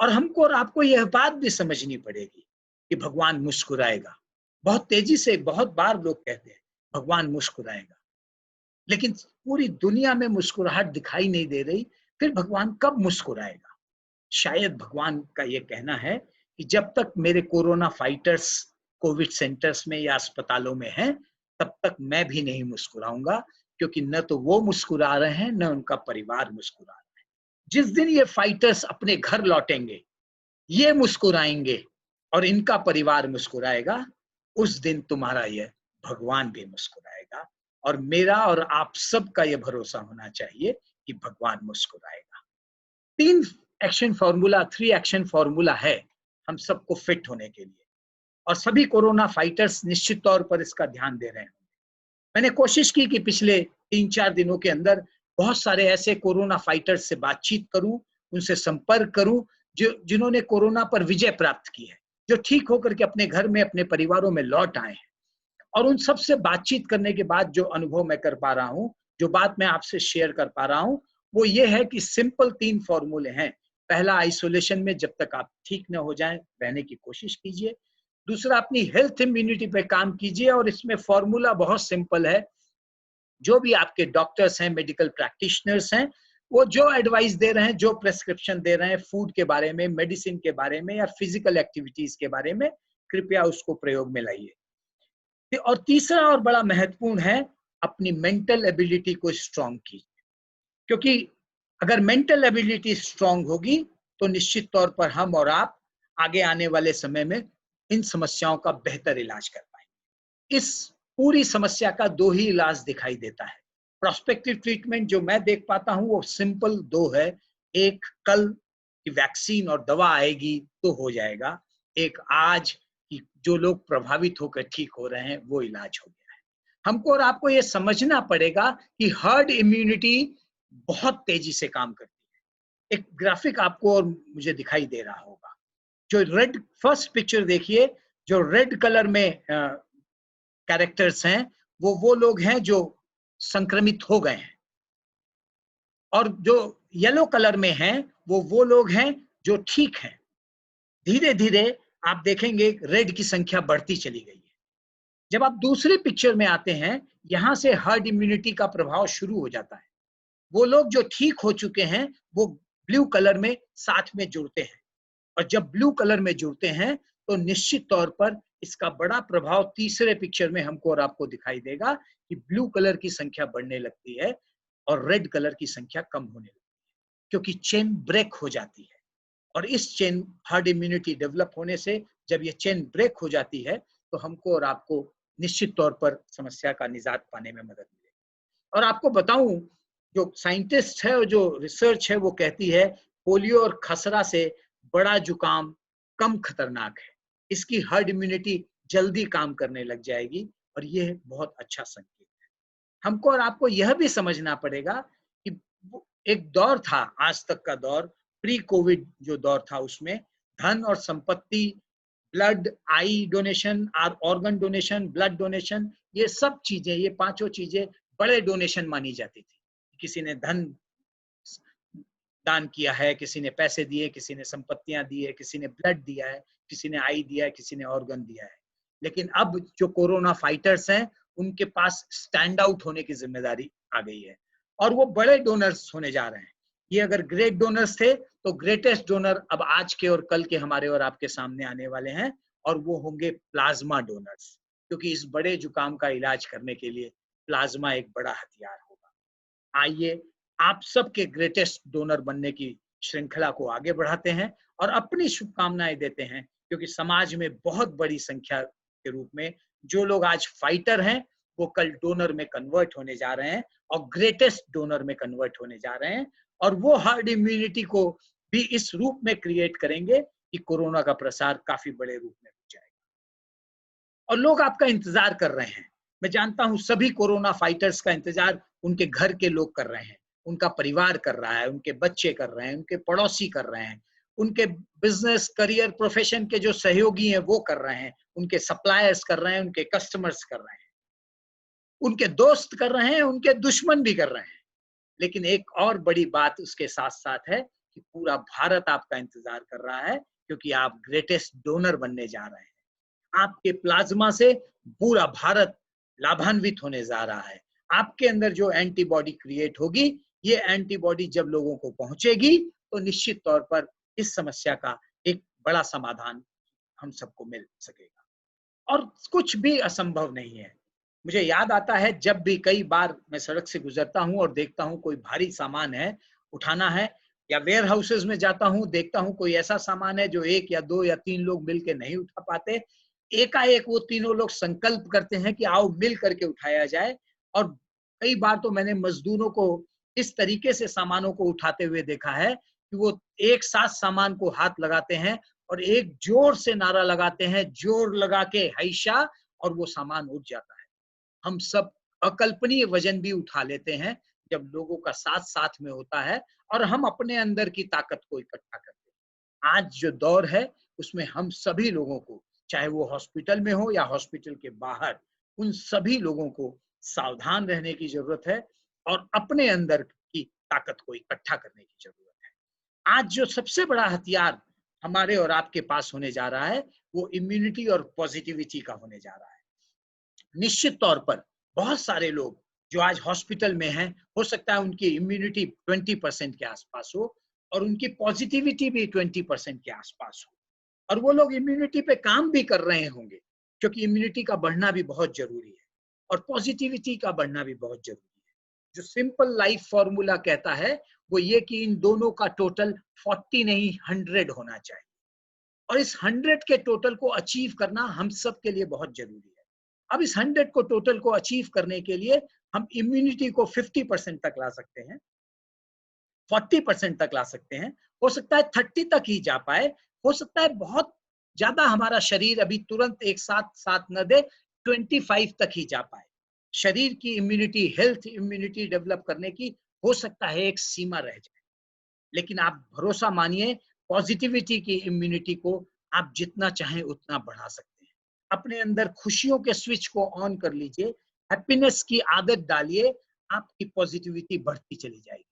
और हमको और आपको यह बात भी समझनी पड़ेगी कि भगवान मुस्कुराएगा। बहुत तेजी से बहुत बार लोग कहते हैं भगवान मुस्कुराएगा, लेकिन पूरी दुनिया में मुस्कुराहट दिखाई नहीं दे रही, फिर भगवान कब मुस्कुराएगा? शायद भगवान का ये कहना है कि जब तक मेरे कोरोना फाइटर्स कोविड सेंटर्स में या अस्पतालों में हैं, तब तक मैं भी नहीं मुस्कुराऊंगा, क्योंकि न तो वो मुस्कुरा रहे हैं, न उनका परिवार मुस्कुरा रहा है। जिस दिन ये फाइटर्स अपने घर लौटेंगे, ये मुस्कुराएंगे और इनका परिवार मुस्कुराएगा, उस दिन तुम्हारा यह भगवान भी मुस्कुराएगा। और मेरा और आप सबका यह भरोसा होना चाहिए कि भगवान मुस्कुराएगा। 3 एक्शन फॉर्मूला, 3 एक्शन फॉर्मूला है हम सबको फिट होने के लिए, और सभी कोरोना फाइटर्स निश्चित तौर पर इसका ध्यान दे रहे हैं। मैंने कोशिश की कि पिछले 3-4 दिनों के अंदर बहुत सारे ऐसे कोरोना फाइटर्स से बातचीत करूं, उनसे संपर्क करूं जिन्होंने कोरोना पर विजय प्राप्त की है, जो ठीक होकर के अपने घर में अपने परिवारों में लौट आए हैं। और उन सब से बातचीत करने के बाद जो अनुभव मैं कर पा रहा हूं, जो बात मैं आपसे शेयर कर पा रहा हूं, वो ये है कि सिंपल 3 फॉर्मूले हैं। पहला, आइसोलेशन में जब तक आप ठीक न हो जाएं रहने की कोशिश कीजिए। दूसरा, अपनी हेल्थ इम्यूनिटी पे काम कीजिए, और इसमें फॉर्मूला बहुत सिंपल है। जो भी आपके डॉक्टर्स हैं, मेडिकल प्रैक्टिशनर्स हैं, वो जो एडवाइस दे रहे हैं, जो प्रेस्क्रिप्शन दे रहे हैं फूड के बारे में, मेडिसिन के बारे में या फिजिकल एक्टिविटीज के बारे में, कृपया उसको प्रयोग में लाइए। और तीसरा और बड़ा महत्वपूर्ण है, अपनी मेंटल एबिलिटी को स्ट्रांग कीजिए, क्योंकि अगर मेंटल एबिलिटी स्ट्रांग होगी तो निश्चित तौर पर हम और आप आगे आने वाले समय में इन समस्याओं का बेहतर इलाज कर पाएंगे। इस पूरी समस्या का 2 ही इलाज दिखाई देता है। प्रोस्पेक्टिव ट्रीटमेंट जो मैं देख पाता हूं वो सिंपल 2 है। एक, कल की वैक्सीन और दवा आएगी तो हो जाएगा। एक, आज कि जो लोग प्रभावित होकर ठीक हो रहे हैं वो इलाज हो गया है। हमको और आपको ये समझना पड़ेगा कि हर्ड इम्यूनिटी बहुत तेजी से काम करती है। एक ग्राफिक आपको और मुझे दिखाई दे रहा होगा, जो रेड, फर्स्ट पिक्चर देखिए, जो रेड कलर में कैरेक्टर्स हैं वो लोग हैं जो संक्रमित हो गए हैं, और जो येलो कलर में हैं वो लोग हैं जो ठीक हैं। धीरे धीरे आप देखेंगे रेड की संख्या बढ़ती चली गई है। जब आप दूसरे पिक्चर में आते हैं, यहां से हर्ड इम्यूनिटी का प्रभाव शुरू हो जाता है। वो लोग जो ठीक हो चुके हैं वो ब्लू कलर में साथ में जुड़ते हैं, और जब ब्लू कलर में जुड़ते हैं तो निश्चित तौर पर इसका बड़ा प्रभाव तीसरे पिक्चर में हमको और आपको दिखाई देगा कि ब्लू कलर की संख्या बढ़ने लगती है और रेड कलर की संख्या कम होने लगती है, क्योंकि चेन ब्रेक हो जाती है। और इस चेन, हर्ड इम्यूनिटी डेवलप होने से जब ये चेन ब्रेक हो जाती है तो हमको और आपको निश्चित तौर पर समस्या का निजात पाने में मदद मिलेगी। और आपको बताऊं, जो साइंटिस्ट है और जो रिसर्च है वो कहती है पोलियो और खसरा से बड़ा जुकाम कम खतरनाक है। इसकी हर्ड इम्यूनिटी जल्दी काम करने लग जाएगी, और यह बहुत अच्छा संकेत है। हमको और आपको यह भी समझना पड़ेगा कि एक दौर था, आज तक का दौर, प्री कोविड जो दौर था, उसमें धन और संपत्ति, ब्लड, आई donation, organ donation, blood donation, ये सब चीजें, ये 5 चीजें बड़े डोनेशन मानी जाती थी। किसी ने धन दान किया है, किसी ने पैसे दिए, किसी ने संपत्तियां दी है, किसी ने ब्लड दिया है, किसी ने आई दिया है, किसी ने ऑर्गन दिया है। लेकिन अब जो कोरोना फाइटर्स हैं, उनके पास स्टैंड आउट होने की जिम्मेदारी आ गई है, और वो बड़े डोनर्स होने जा रहे हैं। ये अगर ग्रेट डोनर्स थे तो ग्रेटेस्ट डोनर अब आज के और कल के हमारे और आपके सामने आने वाले हैं, और वो होंगे प्लाज्मा डोनर्स, क्योंकि इस बड़े जुकाम का इलाज करने के लिए प्लाज्मा एक बड़ा हथियार होगा। आइए आप सबके ग्रेटेस्ट डोनर बनने की श्रृंखला को आगे बढ़ाते हैं और अपनी शुभकामनाएं देते हैं, क्योंकि समाज में बहुत बड़ी संख्या के रूप में जो लोग आज फाइटर हैं वो कल डोनर में कन्वर्ट होने जा रहे हैं, और ग्रेटेस्ट डोनर में कन्वर्ट होने जा रहे हैं, और वो हर्ड इम्यूनिटी को भी इस रूप में क्रिएट करेंगे कि कोरोना का प्रसार काफी बड़े रूप में हो जाएगा। और लोग आपका इंतजार कर रहे हैं। मैं जानता हूं सभी कोरोना फाइटर्स का इंतजार उनके घर के लोग कर रहे हैं, उनका परिवार कर रहा है, उनके बच्चे कर रहे हैं, उनके पड़ोसी कर रहे हैं, उनके बिजनेस, करियर, प्रोफेशन के जो सहयोगी हैं वो कर रहे हैं, उनके सप्लायर्स कर रहे हैं, उनके कस्टमर्स कर रहे हैं, उनके दोस्त कर रहे हैं, उनके दुश्मन भी कर रहे हैं। लेकिन एक और बड़ी बात उसके साथ साथ है कि पूरा भारत आपका इंतजार कर रहा है, क्योंकि आप ग्रेटेस्ट डोनर बनने जा रहे हैं। आपके प्लाज्मा से पूरा भारत लाभान्वित होने जा रहा है। आपके अंदर जो एंटीबॉडी क्रिएट होगी, ये एंटीबॉडी जब लोगों को पहुंचेगी तो निश्चित तौर पर इस समस्या का एक बड़ा समाधान हम सबको मिल सकेगा, और कुछ भी असंभव नहीं है। मुझे याद आता है, जब भी कई बार मैं सड़क से गुजरता हूं और देखता हूं कोई भारी सामान है, उठाना है, या वेयर हाउसेज में जाता हूं, देखता हूं कोई ऐसा सामान है जो 1 या 2 या 3 लोग मिलके नहीं उठा पाते, एकाएक वो तीनों लोग संकल्प करते हैं कि आओ मिल करके उठाया जाए। और कई बार तो मैंने मजदूरों को इस तरीके से सामानों को उठाते हुए देखा है कि वो एक साथ सामान को हाथ लगाते हैं और एक जोर से नारा लगाते हैं, जोर लगा के हैशा, और वो सामान उठ जाता है। हम सब अकल्पनीय वजन भी उठा लेते हैं जब लोगों का साथ साथ में होता है और हम अपने अंदर की ताकत को इकट्ठा करते हैं। आज जो दौर है उसमें हम सभी लोगों को, चाहे वो हॉस्पिटल में हो या हॉस्पिटल के बाहर, उन सभी लोगों को सावधान रहने की जरूरत है और अपने अंदर की ताकत को इकट्ठा करने की जरूरत है। आज जो सबसे बड़ा हथियार हमारे और आपके पास होने जा रहा है, वो इम्यूनिटी और पॉजिटिविटी का होने जा रहा है। निश्चित तौर पर बहुत सारे लोग जो आज हॉस्पिटल में हैं, हो सकता है उनकी इम्यूनिटी 20% के आसपास हो और उनकी पॉजिटिविटी भी 20% के आसपास हो, और वो लोग इम्यूनिटी पे काम भी कर रहे होंगे, क्योंकि इम्यूनिटी का बढ़ना भी बहुत जरूरी है और पॉजिटिविटी का बढ़ना भी बहुत जरूरी है। जो सिंपल लाइफ फॉर्मूला कहता है वो ये कि इन दोनों का टोटल 40 नहीं 100 होना चाहिए, और इस 100 के टोटल को अचीव करना हम सब के लिए बहुत जरूरी है। अब इस 100 को टोटल को अचीव करने के लिए हम इम्यूनिटी को 50% तक ला सकते हैं, 40% तक ला सकते हैं, हो सकता है 30 तक ही जा पाए, हो सकता है बहुत ज्यादा हमारा शरीर अभी तुरंत एक साथ साथ न दे, 25 तक ही जा पाए। शरीर की इम्यूनिटी, हेल्थ इम्यूनिटी डेवलप करने की हो सकता है एक सीमा रह जाए, लेकिन आप भरोसा मानिए, पॉजिटिविटी की इम्यूनिटी को आप जितना चाहें उतना बढ़ा सकते हैं। अपने अंदर खुशियों के स्विच को ऑन कर लीजिए, हैप्पीनेस की आदत डालिए, आपकी पॉजिटिविटी बढ़ती चली जाएगी।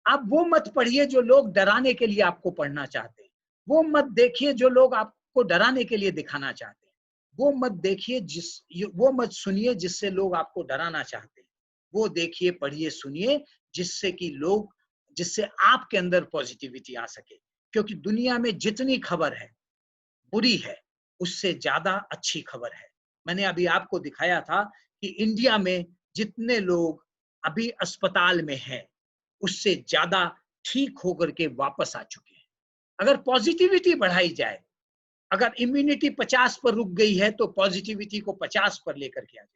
आप वो मत पढ़िए जो लोग डराने के लिए आपको पढ़ना चाहते हैं, वो मत देखिए जो लोग आपको डराने के लिए दिखाना चाहते हैं, वो मत देखिए वो मत सुनिए जिससे लोग आपको डराना चाहते हैं, वो देखिए, पढ़िए, सुनिए जिससे आपके अंदर पॉजिटिविटी आ सके। क्योंकि दुनिया में जितनी खबर है बुरी है, उससे ज्यादा अच्छी खबर है। मैंने अभी आपको दिखाया था कि इंडिया में जितने लोग अभी अस्पताल में हैं, उससे ज्यादा ठीक होकर के वापस आ चुके हैं। अगर पॉजिटिविटी बढ़ाई जाए, अगर इम्यूनिटी 50 पर रुक गई है तो पॉजिटिविटी को 50 पर लेकर के आ जाए।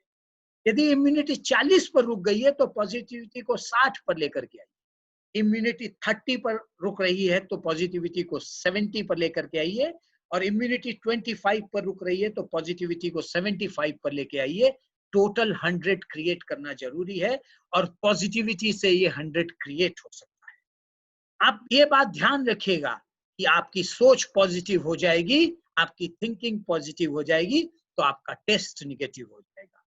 यदि इम्यूनिटी 40 पर रुक गई है तो पॉजिटिविटी को 60 पर लेकर के आइए। इम्यूनिटी 30 पर रुक रही है तो पॉजिटिविटी को 70 पर लेकर के आइए, और इम्यूनिटी 25 पर रुक रही है तो पॉजिटिविटी को 75 पर लेके आइए। टोटल 100 क्रिएट करना जरूरी है, और पॉजिटिविटी से ये 100 क्रिएट हो सकता है। आप ये बात ध्यान रखिएगा कि आपकी सोच पॉजिटिव हो जाएगी, आपकी थिंकिंग पॉजिटिव हो जाएगी, तो आपका टेस्ट निगेटिव हो जाएगा।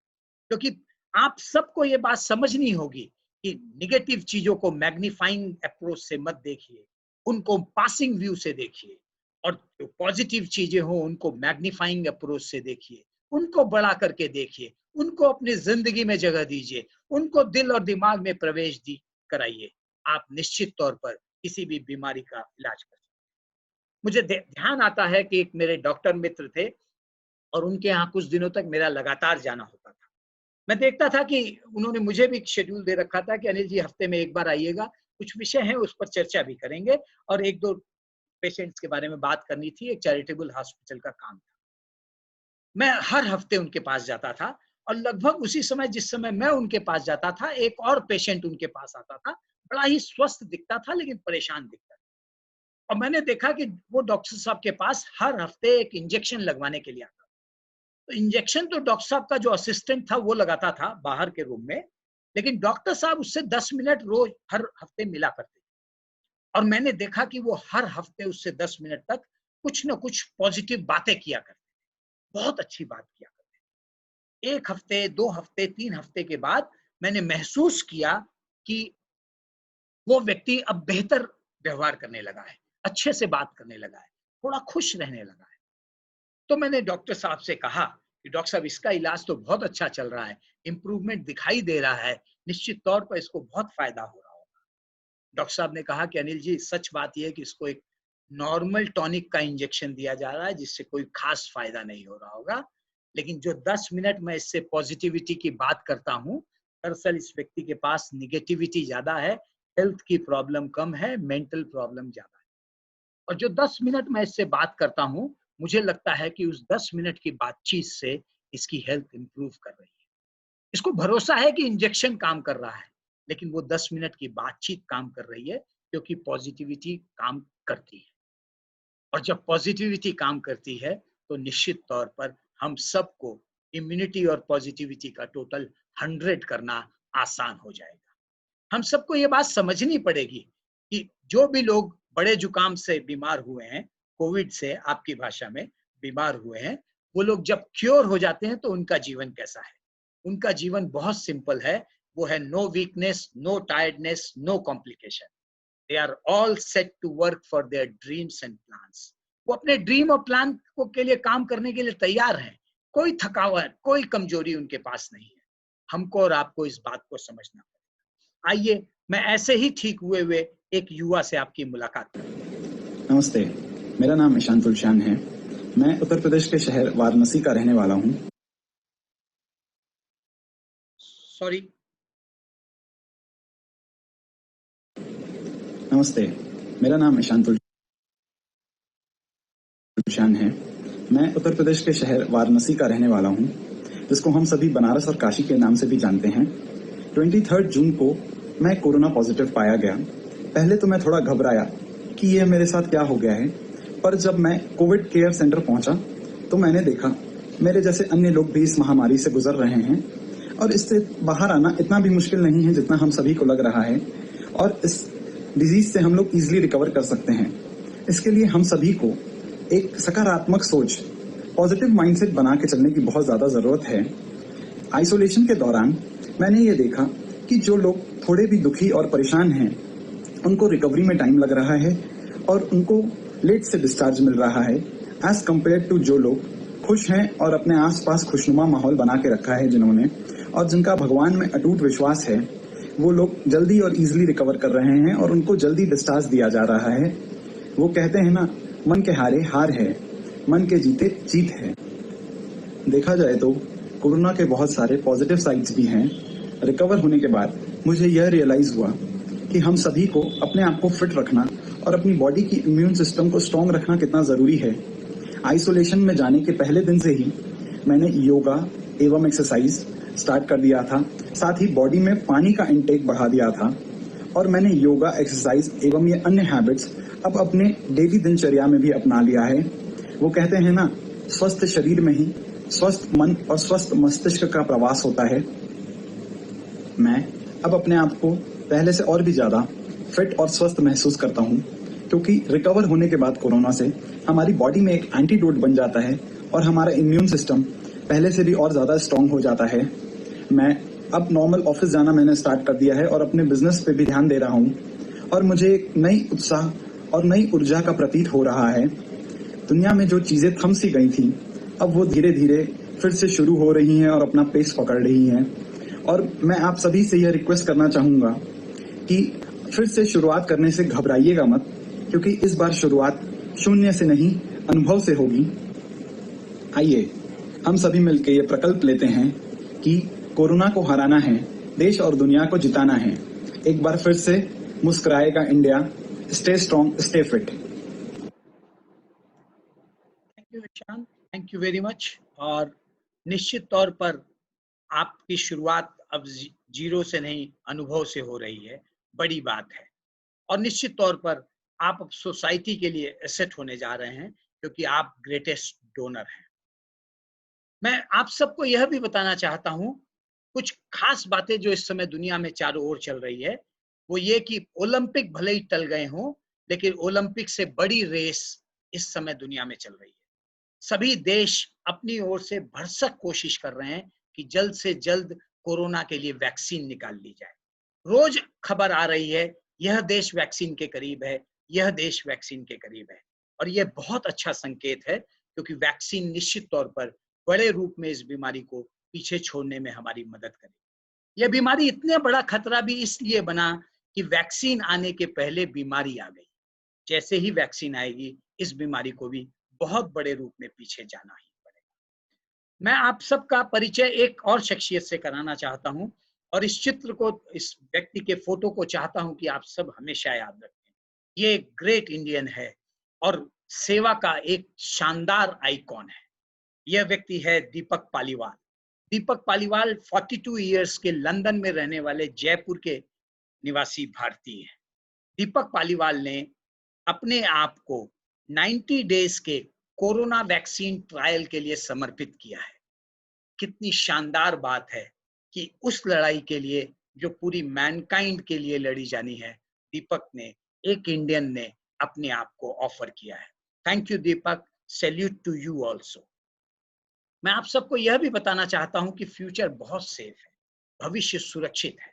क्योंकि आप सबको ये बात समझनी होगी कि निगेटिव चीजों को मैग्नीफाइंग अप्रोच से मत देखिए, उनको पासिंग व्यू से देखिए, और जो पॉजिटिव चीजें हो उनको मैग्नीफाइंग अप्रोच से देखिए, उनको बड़ा करके देखिए, उनको अपनी जिंदगी में जगह दीजिए, उनको दिल और दिमाग में प्रवेश कराइए। आप निश्चित तौर पर किसी भी बीमारी का इलाज कर सकते हैं। मुझे ध्यान आता है कि एक मेरे डॉक्टर मित्र थे और उनके यहाँ कुछ दिनों तक मेरा लगातार जाना होता था। मैं देखता था कि उन्होंने मुझे भी शेड्यूल दे रखा था कि अनिल जी हफ्ते में एक बार आइएगा, कुछ विषय हैं उस पर चर्चा भी करेंगे, और 1-2 पेशेंट्स के बारे में बात करनी थी, एक चैरिटेबल हॉस्पिटल का काम था। मैं हर हफ्ते उनके पास जाता था, और लगभग उसी समय जिस समय मैं उनके पास जाता था, एक और पेशेंट उनके पास आता था, बड़ा ही स्वस्थ दिखता था लेकिन परेशान दिखता था। और मैंने देखा कि वो डॉक्टर साहब के पास हर हफ्ते एक इंजेक्शन लगवाने के लिए आता था। तो इंजेक्शन तो डॉक्टर साहब का जो असिस्टेंट था वो लगाता था बाहर के रूम में, लेकिन डॉक्टर साहब उससे 10 मिनट रोज हर हफ्ते मिला करते थे। और मैंने देखा कि वो हर हफ्ते उससे 10 मिनट तक कुछ न कुछ पॉजिटिव बातें किया करते थे, बहुत अच्छी बात किया करते थे। 1 हफ्ते, 2 हफ्ते, 3 हफ्ते के बाद मैंने महसूस किया कि वो व्यक्ति अब बेहतर व्यवहार करने लगा है, अच्छे से बात करने लगा है, थोड़ा खुश रहने लगा है। तो मैंने डॉक्टर साहब से कहा कि डॉक्टर साहब इसका इलाज तो बहुत अच्छा चल रहा है, इम्प्रूवमेंट दिखाई दे रहा है, निश्चित तौर पर इसको बहुत फायदा हो रहा होगा। डॉक्टर साहब ने कहा कि अनिल जी सच बात यह है कि इसको एक नॉर्मल टॉनिक का इंजेक्शन दिया जा रहा है जिससे कोई खास फायदा नहीं हो रहा होगा, लेकिन जो 10 मिनट मैं इससे पॉजिटिविटी की बात करता हूँ, दरअसल इस व्यक्ति के पास निगेटिविटी ज्यादा है, हेल्थ की प्रॉब्लम कम है, मेंटल प्रॉब्लम ज्यादा है। और जो 10 मिनट मैं इससे बात करता हूँ, मुझे लगता है कि उस 10 मिनट की बातचीत से इसकी हेल्थ इंप्रूव कर रही है। इसको भरोसा है कि इंजेक्शन काम कर रहा है, लेकिन वो 10 मिनट की बातचीत काम कर रही है, क्योंकि पॉजिटिविटी काम करती है। और जब पॉजिटिविटी काम करती है तो निश्चित तौर पर हम सबको इम्यूनिटी और पॉजिटिविटी का टोटल 100 करना आसान हो जाएगा। हम सबको ये बात समझनी पड़ेगी कि जो भी लोग बड़े जुकाम से बीमार हुए हैं, कोविड से आपकी भाषा में बीमार हुए हैं, वो लोग जब क्योर हो जाते हैं तो उनका जीवन कैसा है? उनका जीवन बहुत सिंपल है, वो है no weakness, no tiredness, no complication. They are all set to work for their dreams and plans. वो अपने ड्रीम और प्लान को के लिए काम करने के लिए तैयार हैं। कोई थकावट, कोई कमजोरी उनके पास नहीं है। हमको और आपको इस बात को समझना पड़ेगा। आइए मैं ऐसे ही ठीक हुए एक युवा से आपकी मुलाकात करूं। नमस्ते, मेरा नाम ईशान तुलशान है। मैं उत्तर प्रदेश के शहर वाराणसी का रहने वाला हूँ। सॉरी। नमस्ते, मेरा नाम ईशान तुलशान है। मैं उत्तर प्रदेश के शहर वाराणसी का रहने वाला हूँ, जिसको हम सभी बनारस और काशी के नाम से भी जानते हैं। 23 जून को मैं कोरोना पॉजिटिव पाया गया। पहले तो मैं थोड़ा घबराया कि ये मेरे साथ क्या हो गया है, पर जब मैं कोविड केयर सेंटर पहुंचा तो मैंने देखा मेरे जैसे अन्य लोग भी इस महामारी से गुजर रहे हैं और इससे बाहर आना इतना भी मुश्किल नहीं है जितना हम सभी को लग रहा है, और इस डिजीज से हम लोग इजीली रिकवर कर सकते हैं। इसके लिए हम सभी को एक सकारात्मक सोच, पॉजिटिव माइंडसेट बना के चलने की बहुत ज्यादा जरूरत है। आइसोलेशन के दौरान मैंने ये देखा कि जो लोग थोड़े भी दुखी और परेशान हैं, उनको रिकवरी में टाइम लग रहा है और उनको लेट से डिस्चार्ज मिल रहा है, एज कम्पेयर टू जो लोग खुश हैं और अपने आसपास खुशनुमा माहौल बना के रखा है जिन्होंने, और जिनका भगवान में अटूट विश्वास है, वो लोग जल्दी और इजीली रिकवर कर रहे हैं और उनको जल्दी डिस्चार्ज दिया जा रहा है। वो कहते हैं ना, मन के हारे हार है, मन के जीते जीत है। देखा जाए तो कोरोना के बहुत सारे पॉजिटिव साइड्स भी हैं। रिकवर होने के बाद मुझे यह रियलाइज हुआ कि हम सभी को अपने आप को फिट रखना और अपनी बॉडी की इम्यून सिस्टम को स्ट्रॉन्ग रखना कितना जरूरी है। आइसोलेशन में जाने के पहले दिन से ही मैंने योगा एवं एक्सरसाइज स्टार्ट कर दिया था, साथ ही बॉडी में पानी का इंटेक बढ़ा दिया था, और मैंने योगा, एक्सरसाइज एवं ये अन्य हैबिट्स अब अपने डेली दिनचर्या में भी अपना लिया है। वो कहते हैं ना, स्वस्थ शरीर में ही स्वस्थ मन और स्वस्थ मस्तिष्क का प्रवास होता है। मैं अब अपने आप को पहले से और भी ज्यादा फिट और स्वस्थ महसूस करता हूँ, क्योंकि रिकवर होने के बाद कोरोना से हमारी बॉडी में एक एंटीडोट बन जाता है और हमारा इम्यून सिस्टम पहले से भी और ज्यादा स्ट्रांग हो जाता है। मैं अब नॉर्मल ऑफिस जाना मैंने स्टार्ट कर दिया है और अपने बिजनेस पे भी ध्यान दे रहा हूँ, और मुझे एक नई उत्साह और नई ऊर्जा का प्रतीत हो रहा है। दुनिया में जो चीजें थम सी गई थी, अब वो धीरे धीरे फिर से शुरू हो रही हैं और अपना पेस पकड़ रही हैं। और मैं आप सभी से यह रिक्वेस्ट करना चाहूंगा कि फिर से शुरुआत करने से घबराइएगा मत, क्योंकि इस बार शुरुआत शून्य से नहीं, अनुभव से होगी। आइए हम सभी मिलकर ये प्रकल्प लेते हैं कि कोरोना को हराना है, देश और दुनिया को जिताना है। एक बार फिर से मुस्कुराएगा India. Stay strong, stay fit. Thank you Ishan, thank you very much. और निश्चित तौर पर आपकी शुरुआत अब जीरो से नहीं, अनुभव से हो रही है, बड़ी बात है। और निश्चित तौर पर आप अब सोसाइटी के लिए एसेट होने जा रहे हैं, क्योंकि आप ग्रेटेस्ट डोनर हैं। मैं आप सबको यह भी बताना चाहता हूं, कुछ खास बातें जो इस समय दुनिया में चारों ओर चल रही है, वो ये कि ओलंपिक भले ही टल गए हों, लेकिन ओलंपिक से बड़ी रेस इस समय दुनिया में चल रही है। सभी देश अपनी ओर से भरसक कोशिश कर रहे हैं कि जल्द से जल्द कोरोना के लिए वैक्सीन निकाल ली जाए। रोज खबर आ रही है, यह देश वैक्सीन के करीब है, यह देश वैक्सीन के करीब है और यह बहुत अच्छा संकेत है, क्योंकि वैक्सीन निश्चित तौर पर बड़े रूप में इस बीमारी को पीछे छोड़ने में हमारी मदद करेगी। यह बीमारी इतने बड़ा खतरा भी इसलिए बना कि वैक्सीन आने के पहले बीमारी आ गई। जैसे ही वैक्सीन आएगी, इस बीमारी को भी बहुत बड़े रूप में पीछे जाना ही पड़ेगा। मैं आप सबका परिचय एक और शख्सियत से कराना चाहता हूं और इस चित्र को, इस व्यक्ति के फोटो को चाहता हूं कि आप सब हमेशा याद रखें। ये एक ग्रेट इंडियन है और सेवा का एक शानदार आइकॉन है। यह व्यक्ति है दीपक पालीवाल। दीपक पालीवाल 42 इयर्स के लंदन में रहने वाले जयपुर के निवासी भारतीय हैं। दीपक पालीवाल ने अपने आप को 90 डेज के कोरोना वैक्सीन ट्रायल के लिए समर्पित किया है। कितनी शानदार बात है कि उस लड़ाई के लिए जो पूरी मैनकाइंड के लिए लड़ी जानी है, दीपक ने, एक इंडियन ने अपने आप को ऑफर किया है। Thank you Deepak, salute to you also. मैं आप सबको यह भी बताना चाहता हूं कि फ्यूचर बहुत सेफ है, भविष्य सुरक्षित है।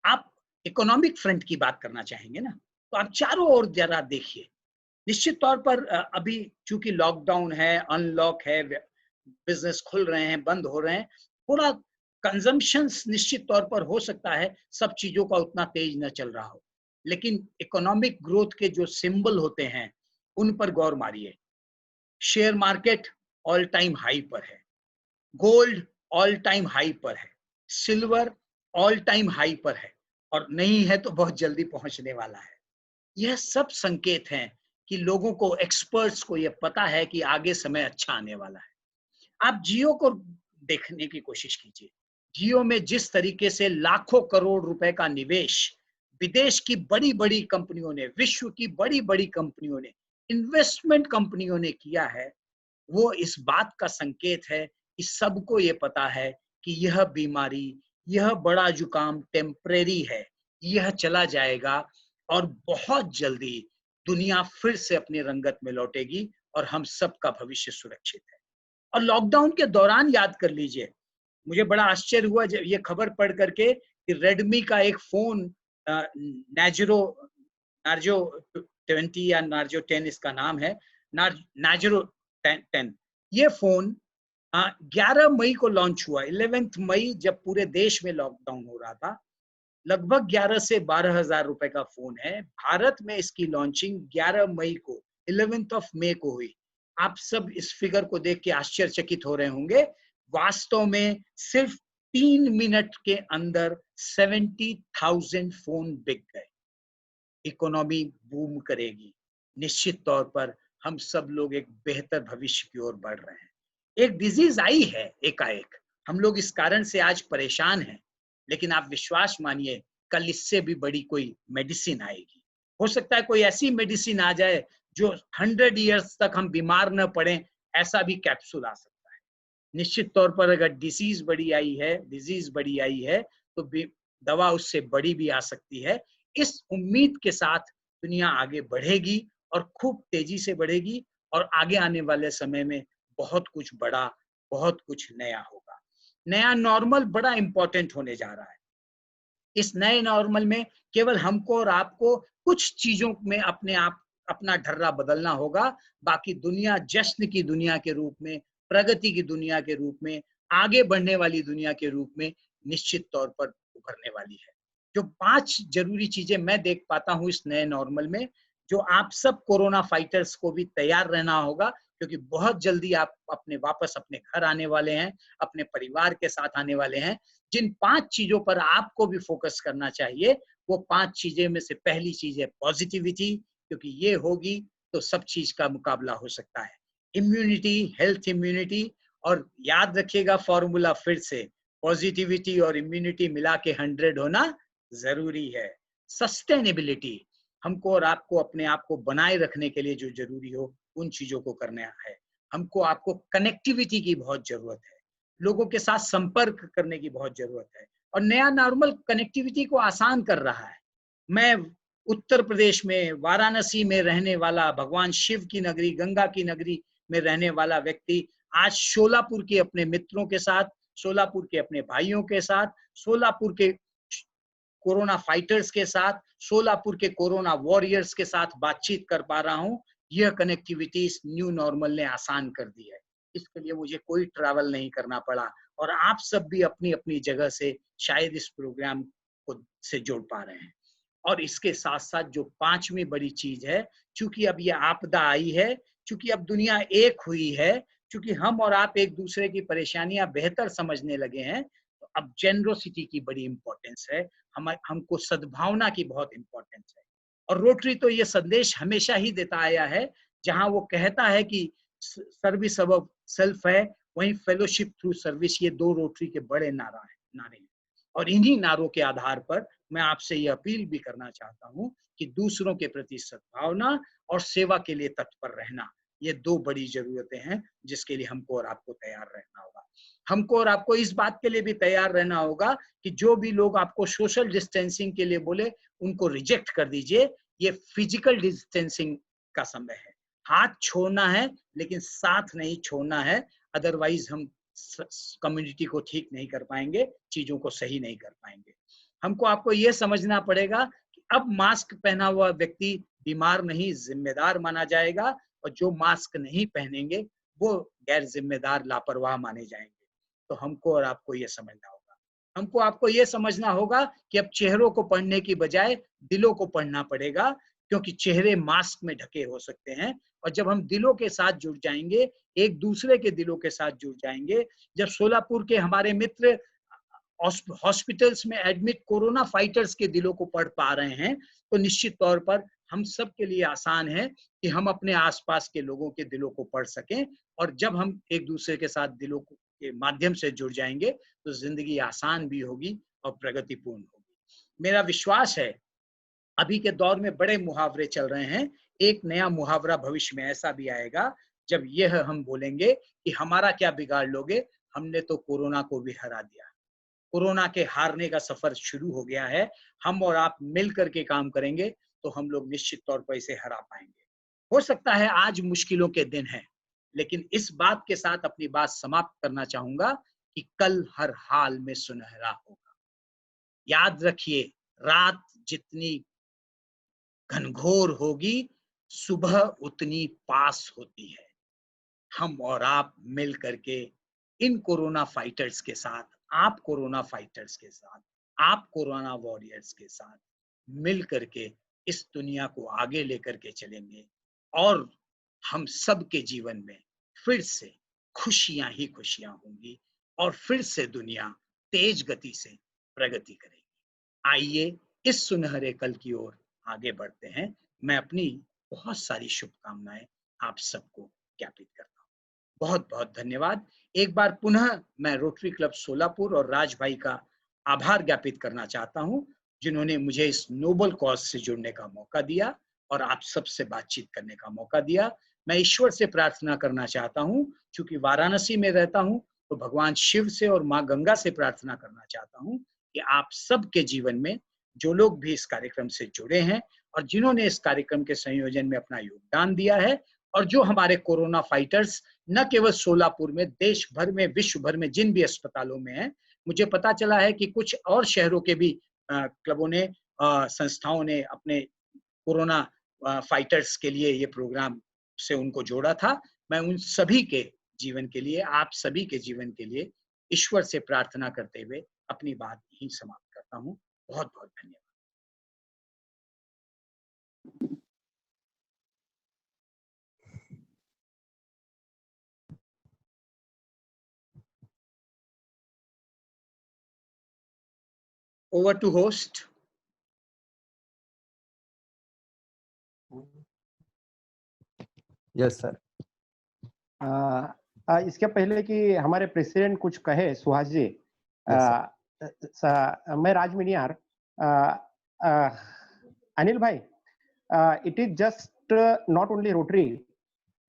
आप इकोनॉमिक फ्रंट की बात करना चाहेंगे ना, तो आप चारों ओर जरा देखिए। निश्चित तौर पर अभी चूंकि लॉकडाउन है, अनलॉक है, बिजनेस खुल रहे हैं, बंद हो रहे हैं, थोड़ा कंजम्पशंस निश्चित तौर पर हो सकता है सब चीजों का उतना तेज न चल रहा हो, लेकिन इकोनॉमिक ग्रोथ के जो सिंबल होते हैं उन पर गौर मारिए। Share market all time high पर है, गोल्ड ऑल टाइम हाई पर है, सिल्वर ऑल टाइम हाई पर है और नहीं है तो बहुत जल्दी पहुंचने वाला है। यह सब संकेत हैं कि लोगों को, एक्सपर्ट्स को यह पता है कि आगे समय अच्छा आने वाला है। आप जियो को देखने की कोशिश कीजिए। जियो में जिस तरीके से लाखों करोड़ रुपए का निवेश विदेश की बड़ी बड़ी कंपनियों ने, विश्व की बड़ी बड़ी कंपनियों ने, इन्वेस्टमेंट कंपनियों ने किया है, वो इस बात का संकेत है कि सबको ये पता है कि यह बीमारी, यह बड़ा जुकाम टेम्परेरी है, यह चला जाएगा और बहुत जल्दी दुनिया फिर से अपनी रंगत में लौटेगी और हम सबका भविष्य सुरक्षित है। और लॉकडाउन के दौरान याद कर लीजिए, मुझे बड़ा आश्चर्य हुआ जब ये खबर पढ़ करके कि रेडमी का एक फोन नार्जो 20 या नार्जो 10 इसका नाम है, नार्जो 10, ये फोन 11 मई को लॉन्च हुआ। 11 मई जब पूरे देश में लॉकडाउन हो रहा था, लगभग 11 से 12 हजार रुपए का फोन है। भारत में इसकी लॉन्चिंग 11 मई को, 11th of May को हुई। आप सब इस फिगर को देख के आश्चर्यचकित हो रहे होंगे। वास्तव में सिर्फ 3 मिनट के अंदर 70,000 फोन बिक गए। इकोनॉमी बूम करेगी। निश्चित तौर पर हम सब लोग एक बेहतर भविष्य की ओर बढ़ रहे हैं। एक डिजीज आई है एकाएक, हम लोग इस कारण से आज परेशान हैं, लेकिन आप विश्वास मानिए कल इससे भी बड़ी कोई मेडिसिन आएगी। हो सकता है कोई ऐसी मेडिसिन आ जाए जो 100 इयर्स तक हम बीमार न पड़े, ऐसा भी कैप्सूल आ सकता है। निश्चित तौर पर अगर डिजीज बड़ी आई है तो दवा उससे बड़ी भी आ सकती है। इस उम्मीद के साथ दुनिया आगे बढ़ेगी और खूब तेजी से बढ़ेगी और आगे आने वाले समय में बहुत कुछ बड़ा, बहुत कुछ नया होगा। नया नॉर्मल बड़ा इंपॉर्टेंट होने जा रहा है। इस नए नॉर्मल में केवल हमको और आपको कुछ चीजों में अपना ढर्रा बदलना होगा। बाकी दुनिया जश्न की दुनिया के रूप में, प्रगति की दुनिया के रूप में, आगे बढ़ने वाली दुनिया के रूप में निश्चित तौर पर उभरने वाली है। जो 5 जरूरी चीजें मैं देख पाता हूं इस नए नॉर्मल में, जो आप सब कोरोना फाइटर्स को भी तैयार रहना होगा, क्योंकि बहुत जल्दी आप वापस अपने घर आने वाले हैं, अपने परिवार के साथ आने वाले हैं। जिन 5 चीजों पर आपको भी फोकस करना चाहिए, वो 5 चीजें में से पहली चीज है पॉजिटिविटी, क्योंकि ये होगी तो सब चीज का मुकाबला हो सकता है। इम्यूनिटी, हेल्थ इम्यूनिटी, और याद रखिएगा फॉर्मूला फिर से, पॉजिटिविटी और इम्यूनिटी मिला के 100 होना जरूरी है। सस्टेनेबिलिटी, हमको और आपको अपने आप को बनाए रखने के लिए जो जरूरी हो उन चीजों को करना है। हमको आपको कनेक्टिविटी की बहुत जरूरत है, लोगों के साथ संपर्क करने की बहुत जरूरत है, और नया नॉर्मल कनेक्टिविटी को आसान कर रहा है। मैं उत्तर प्रदेश में वाराणसी में रहने वाला, भगवान शिव की नगरी, गंगा की नगरी में रहने वाला व्यक्ति आज सोलापुर के अपने मित्रों के साथ, सोलापुर के अपने भाइयों के साथ, सोलापुर के कोरोना फाइटर्स के साथ, सोलापुर के कोरोना वॉरियर्स के साथ बातचीत कर पा रहा हूँ। यह कनेक्टिविटी इस न्यू नॉर्मल ने आसान कर दी है। इसके लिए मुझे कोई ट्रैवल नहीं करना पड़ा और आप सब भी अपनी अपनी जगह से शायद इस प्रोग्राम को से जुड़ पा रहे हैं। और इसके साथ साथ जो पांचवी बड़ी चीज है, चूंकि अब ये आपदा आई है, चूंकि अब दुनिया एक हुई है, चूंकि हम और आप एक दूसरे की परेशानियां बेहतर समझने लगे हैं, तो अब जेनरोसिटी की बड़ी इंपॉर्टेंस है। हमको सद्भावना की बहुत इंपॉर्टेंस है। और रोटरी तो ये संदेश हमेशा ही देता आया है, जहां वो कहता है कि सर्विस अब सेल्फ है, वहीं फेलोशिप थ्रू सर्विस, ये दो रोटरी के बड़े नारे हैं। और इन्हीं नारों के आधार पर मैं आपसे ये अपील भी करना चाहता हूं कि दूसरों के प्रति सद्भावना और सेवा के लिए तत्पर रहना, ये दो बड़ी जरूरतें हैं जिसके लिए हमको और आपको तैयार रहना होगा। हमको और आपको इस बात के लिए भी तैयार रहना होगा कि जो भी लोग आपको सोशल डिस्टेंसिंग के लिए बोले, उनको रिजेक्ट कर दीजिए। ये फिजिकल डिस्टेंसिंग का समय है। हाथ छोड़ना है लेकिन साथ नहीं छोड़ना है, अदरवाइज हम कम्युनिटी को ठीक नहीं कर पाएंगे, चीजों को सही नहीं कर पाएंगे। हमको आपको ये समझना पड़ेगा कि अब मास्क पहना हुआ व्यक्ति बीमार नहीं, जिम्मेदार माना जाएगा, और जो मास्क नहीं पहनेंगे वो गैर जिम्मेदार, लापरवाह माने जाएंगे। तो हमको और आपको ये समझना होगा। हमको आपको ये समझना होगा कि अब चेहरों को पढ़ने की बजाय दिलों को पढ़ना पड़ेगा, क्योंकि चेहरे मास्क में ढके हो सकते हैं, और जब हम दिलों के साथ जुड़ जाएंगे, एक दूसरे के दिलों के साथ जुड़ जाएंगे, जब सोलापुर के हमारे मित्र हॉस्पिटल्स में एडमिट कोरोना फाइटर्स के दिलों को पढ़ पा रहे हैं, तो निश्चित तौर पर हम सब के लिए आसान है कि हम अपने आसपास के लोगों के दिलों को पढ़ सकें। और जब हम एक दूसरे के साथ दिलों के माध्यम से जुड़ जाएंगे तो जिंदगी आसान भी होगी और प्रगतिपूर्ण होगी। मेरा विश्वास है अभी के दौर में बड़े मुहावरे चल रहे हैं, एक नया मुहावरा भविष्य में ऐसा भी आएगा जब यह हम बोलेंगे कि हमारा क्या बिगाड़ लोगे, हमने तो कोरोना को भी हरा दिया। कोरोना के हारने का सफर शुरू हो गया है। हम और आप मिल करके काम करेंगे तो हम लोग निश्चित तौर पर इसे हरा पाएंगे। हो सकता है आज मुश्किलों के दिन हैं, लेकिन इस बात के साथ अपनी बात समाप्त करना चाहूंगा कि कल हर हाल में सुनहरा होगा। याद रखिए, रात जितनी घनघोर होगी, सुबह उतनी पास होती है। हम और आप मिल करके इन कोरोना फाइटर्स के साथ, आप कोरोना फाइटर्स के साथ, आप कोरोना वॉरियर्स के साथ मिल करके इस दुनिया को आगे लेकर के चलेंगे, और हम सब के जीवन में फिर से खुशियां ही खुशियां होंगी, और फिर से दुनिया तेज गति से प्रगति करेगी। आइए इस सुनहरे कल की ओर आगे बढ़ते हैं। मैं अपनी बहुत सारी शुभकामनाएं आप सबको ज्ञापित करता हूँ। बहुत बहुत धन्यवाद। एक बार पुनः मैं रोटरी क्लब सोलापुर और राज भाई का आभार ज्ञापित करना चाहता हूँ, जिन्होंने मुझे इस नोबल कॉज से जुड़ने का मौका दिया और आप सबसे बातचीत करने का मौका दिया। मैं ईश्वर से प्रार्थना करना चाहता हूँ, क्योंकि वाराणसी में रहता हूँ, तो भगवान शिव से और माँ गंगा से प्रार्थना करना चाहता हूँ कि आप सबके जीवन में जो लोग भी इस कार्यक्रम से जुड़े हैं और जिन्होंने इस कार्यक्रम के संयोजन में अपना योगदान दिया है, और जो हमारे कोरोना फाइटर्स न केवल सोलापुर में, देश भर में, विश्व भर में जिन भी अस्पतालों में हैं, मुझे पता चला है कि कुछ और शहरों के भी क्लबों ने, संस्थाओं ने अपने कोरोना फाइटर्स के लिए ये प्रोग्राम से उनको जोड़ा था। मैं उन सभी के जीवन के लिए, आप सभी के जीवन के लिए ईश्वर से प्रार्थना करते हुए अपनी बात यहीं समाप्त करता हूँ। बहुत बहुत धन्यवाद। Over to host. Yes sir. इसके पहले कि हमारे प्रेसिडेंट कुछ कहे, सुहास जी, मैं राज मिनियार, अनिल भाई, it is just not only rotary,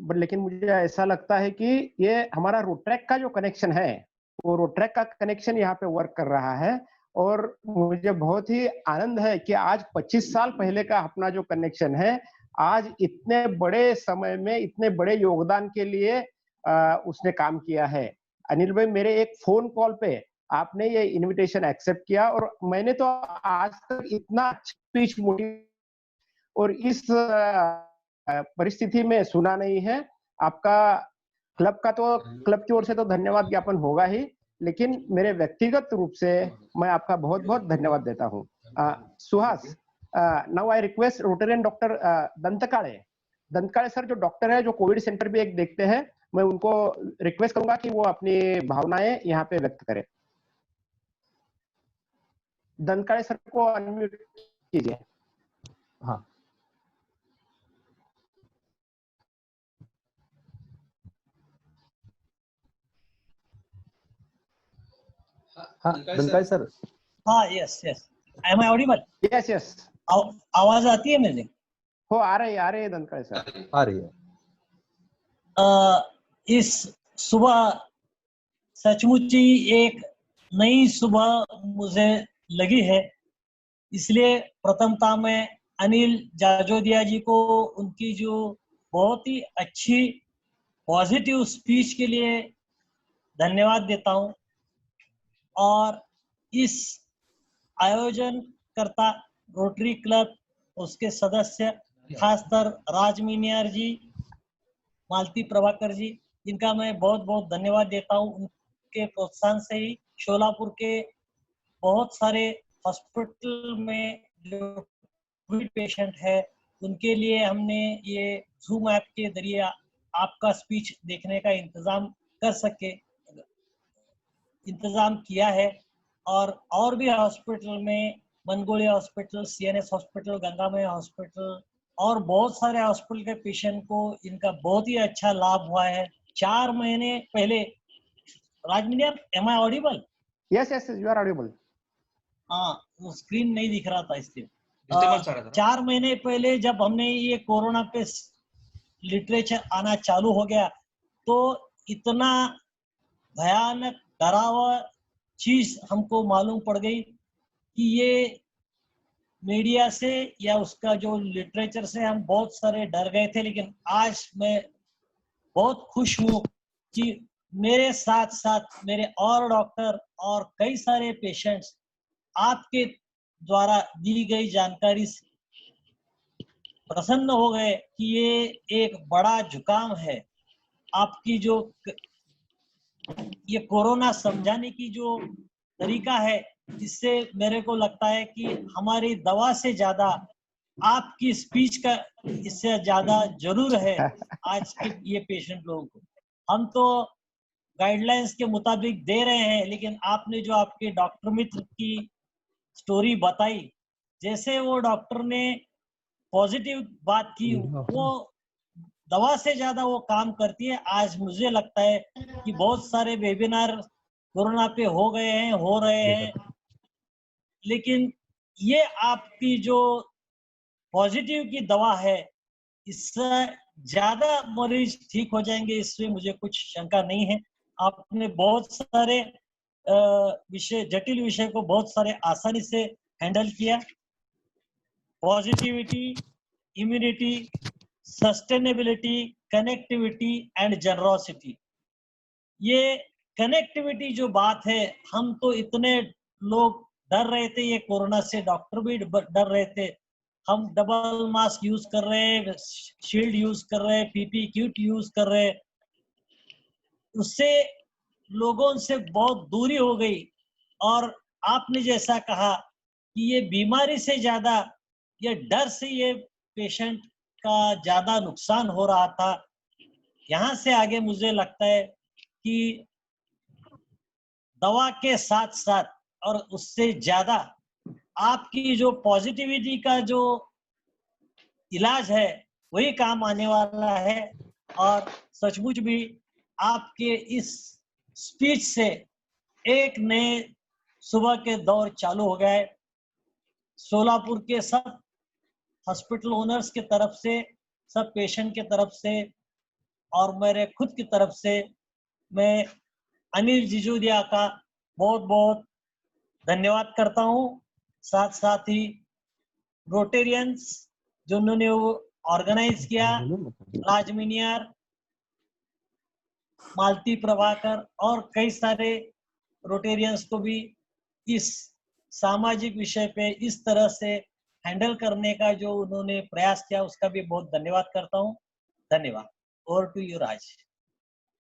but लेकिन मुझे ऐसा लगता है कि ये हमारा रोट्रैक का जो कनेक्शन है, वो रोट्रैक का कनेक्शन यहाँ पे वर्क कर रहा है। और मुझे बहुत ही आनंद है कि आज 25 साल पहले का अपना जो कनेक्शन है, आज इतने बड़े समय में इतने बड़े योगदान के लिए उसने काम किया है। अनिल भाई, मेरे एक फोन कॉल पे आपने ये इनविटेशन एक्सेप्ट किया, और मैंने तो आज तक इतना स्पीच मोटिव और इस परिस्थिति में सुना नहीं है। आपका क्लब की ओर से तो धन्यवाद ज्ञापन होगा ही, लेकिन मेरे व्यक्तिगत रूप से मैं आपका बहुत बहुत धन्यवाद देता हूँ। Suhas, now I request Rotarian doctor Dantkade sir, जो डॉक्टर है, जो कोविड सेंटर भी एक देखते हैं, मैं उनको रिक्वेस्ट करूंगा कि वो अपनी भावनाएं यहाँ पे व्यक्त करें। दंतकाड़े सर को अनम्यूट कीजिए। हाँ, हाँ दंकाई सर। हाँ, yes yes, am I audible? Yes yes, आवाज आती है मेरी? हो आ रही है दंतकाड़े सर, आ रही है। इस सुबह सचमुच ही एक नई सुबह मुझे लगी है, इसलिए प्रथमता में अनिल जाजोदिया जी को उनकी जो बहुत ही अच्छी पॉजिटिव स्पीच के लिए धन्यवाद देता हूं, और इस आयोजन करता रोटरी क्लब, उसके सदस्य खासकर राज मीनियार जी, मालती प्रभाकर जी, इनका मैं बहुत बहुत धन्यवाद देता हूं। उनके प्रोत्साहन से ही शोलापुर के बहुत सारे हॉस्पिटल में जो कोविड पेशेंट है, उनके लिए हमने ये जूम ऐप के जरिए आपका स्पीच देखने का इंतजाम किया है। और भी हॉस्पिटल में, Mongolia hospital, CNS hospital, Gangamai hospital और बहुत सारे हॉस्पिटल के पेशेंट को इनका बहुत ही अच्छा लाभ हुआ है। 4 महीने पहले, राजमीनियर, am I audible? Yes yes, you are audible. हाँ, वो स्क्रीन नहीं दिख रहा था इसलिए। 4 महीने पहले जब हमने ये कोरोना पे लिटरेचर आना चालू हो गया, तो इतना भयानक डरावा चीज हमको मालूम पड़ गई कि ये मीडिया से या उसका जो लिटरेचर से हम बहुत सारे डर गए थे। लेकिन आज मैं बहुत खुश हूँ कि मेरे साथ साथ मेरे और डॉक्टर और कई सारे पेशेंट्स आपके द्वारा दी गई जानकारी से प्रसन्न हो गए कि ये एक बड़ा जुकाम है। आपकी जो ये कोरोना समझाने की जो तरीका है, इससे मेरे को लगता है कि हमारी दवा से ज्यादा आपकी स्पीच का इससे ज्यादा जरूर है आज के ये पेशेंट लोगों को। हम तो गाइडलाइंस के मुताबिक दे रहे हैं, लेकिन आपने जो आपके डॉक्टर मित्र की स्टोरी बताई, जैसे वो डॉक्टर ने पॉजिटिव बात की, वो दवा से ज्यादा वो काम करती है। आज मुझे लगता है कि बहुत सारे वेबिनार कोरोना पे हो रहे हैं, लेकिन ये आपकी जो पॉजिटिव की दवा है, इससे ज्यादा मरीज ठीक हो जाएंगे, इसमें मुझे कुछ शंका नहीं है। आपने बहुत सारे जटिल विषय को बहुत सारे आसानी से हैंडल किया। Positivity, immunity, sustainability, connectivity and generosity, ये कनेक्टिविटी जो बात है, हम तो इतने लोग डर रहे थे ये कोरोना से, डॉक्टर भी डर रहे थे। हम डबल मास्क यूज कर रहे हैं, शील्ड यूज कर रहे हैं, पीपी किट यूज कर रहे हैं, उससे लोगों से बहुत दूरी हो गई। और आपने जैसा कहा कि ये बीमारी से ज्यादा, ये डर से ये पेशेंट का ज्यादा नुकसान हो रहा था। यहाँ से आगे मुझे लगता है कि दवा के साथ साथ और उससे ज्यादा आपकी जो पॉजिटिविटी का जो इलाज है, वही काम आने वाला है। और सचमुच भी आपके इस स्पीच से एक नए सुबह के दौर चालू हो गए। सोलापुर के सब हॉस्पिटल ओनर्स के तरफ से, सब पेशेंट के तरफ से और मेरे खुद की तरफ से मैं अनिल जिजोदिया का बहुत बहुत धन्यवाद करता हूँ। साथ साथ ही रोटेरियंस जिन्होंने वो ऑर्गेनाइज किया, राज मीनियार, मालती प्रभाकर और कई सारे रोटेरियंस को भी इस सामाजिक विषय पे इस तरह से हैंडल करने का जो उन्होंने प्रयास किया उसका भी बहुत धन्यवाद करता हूँ। धन्यवाद। Over to you Raj.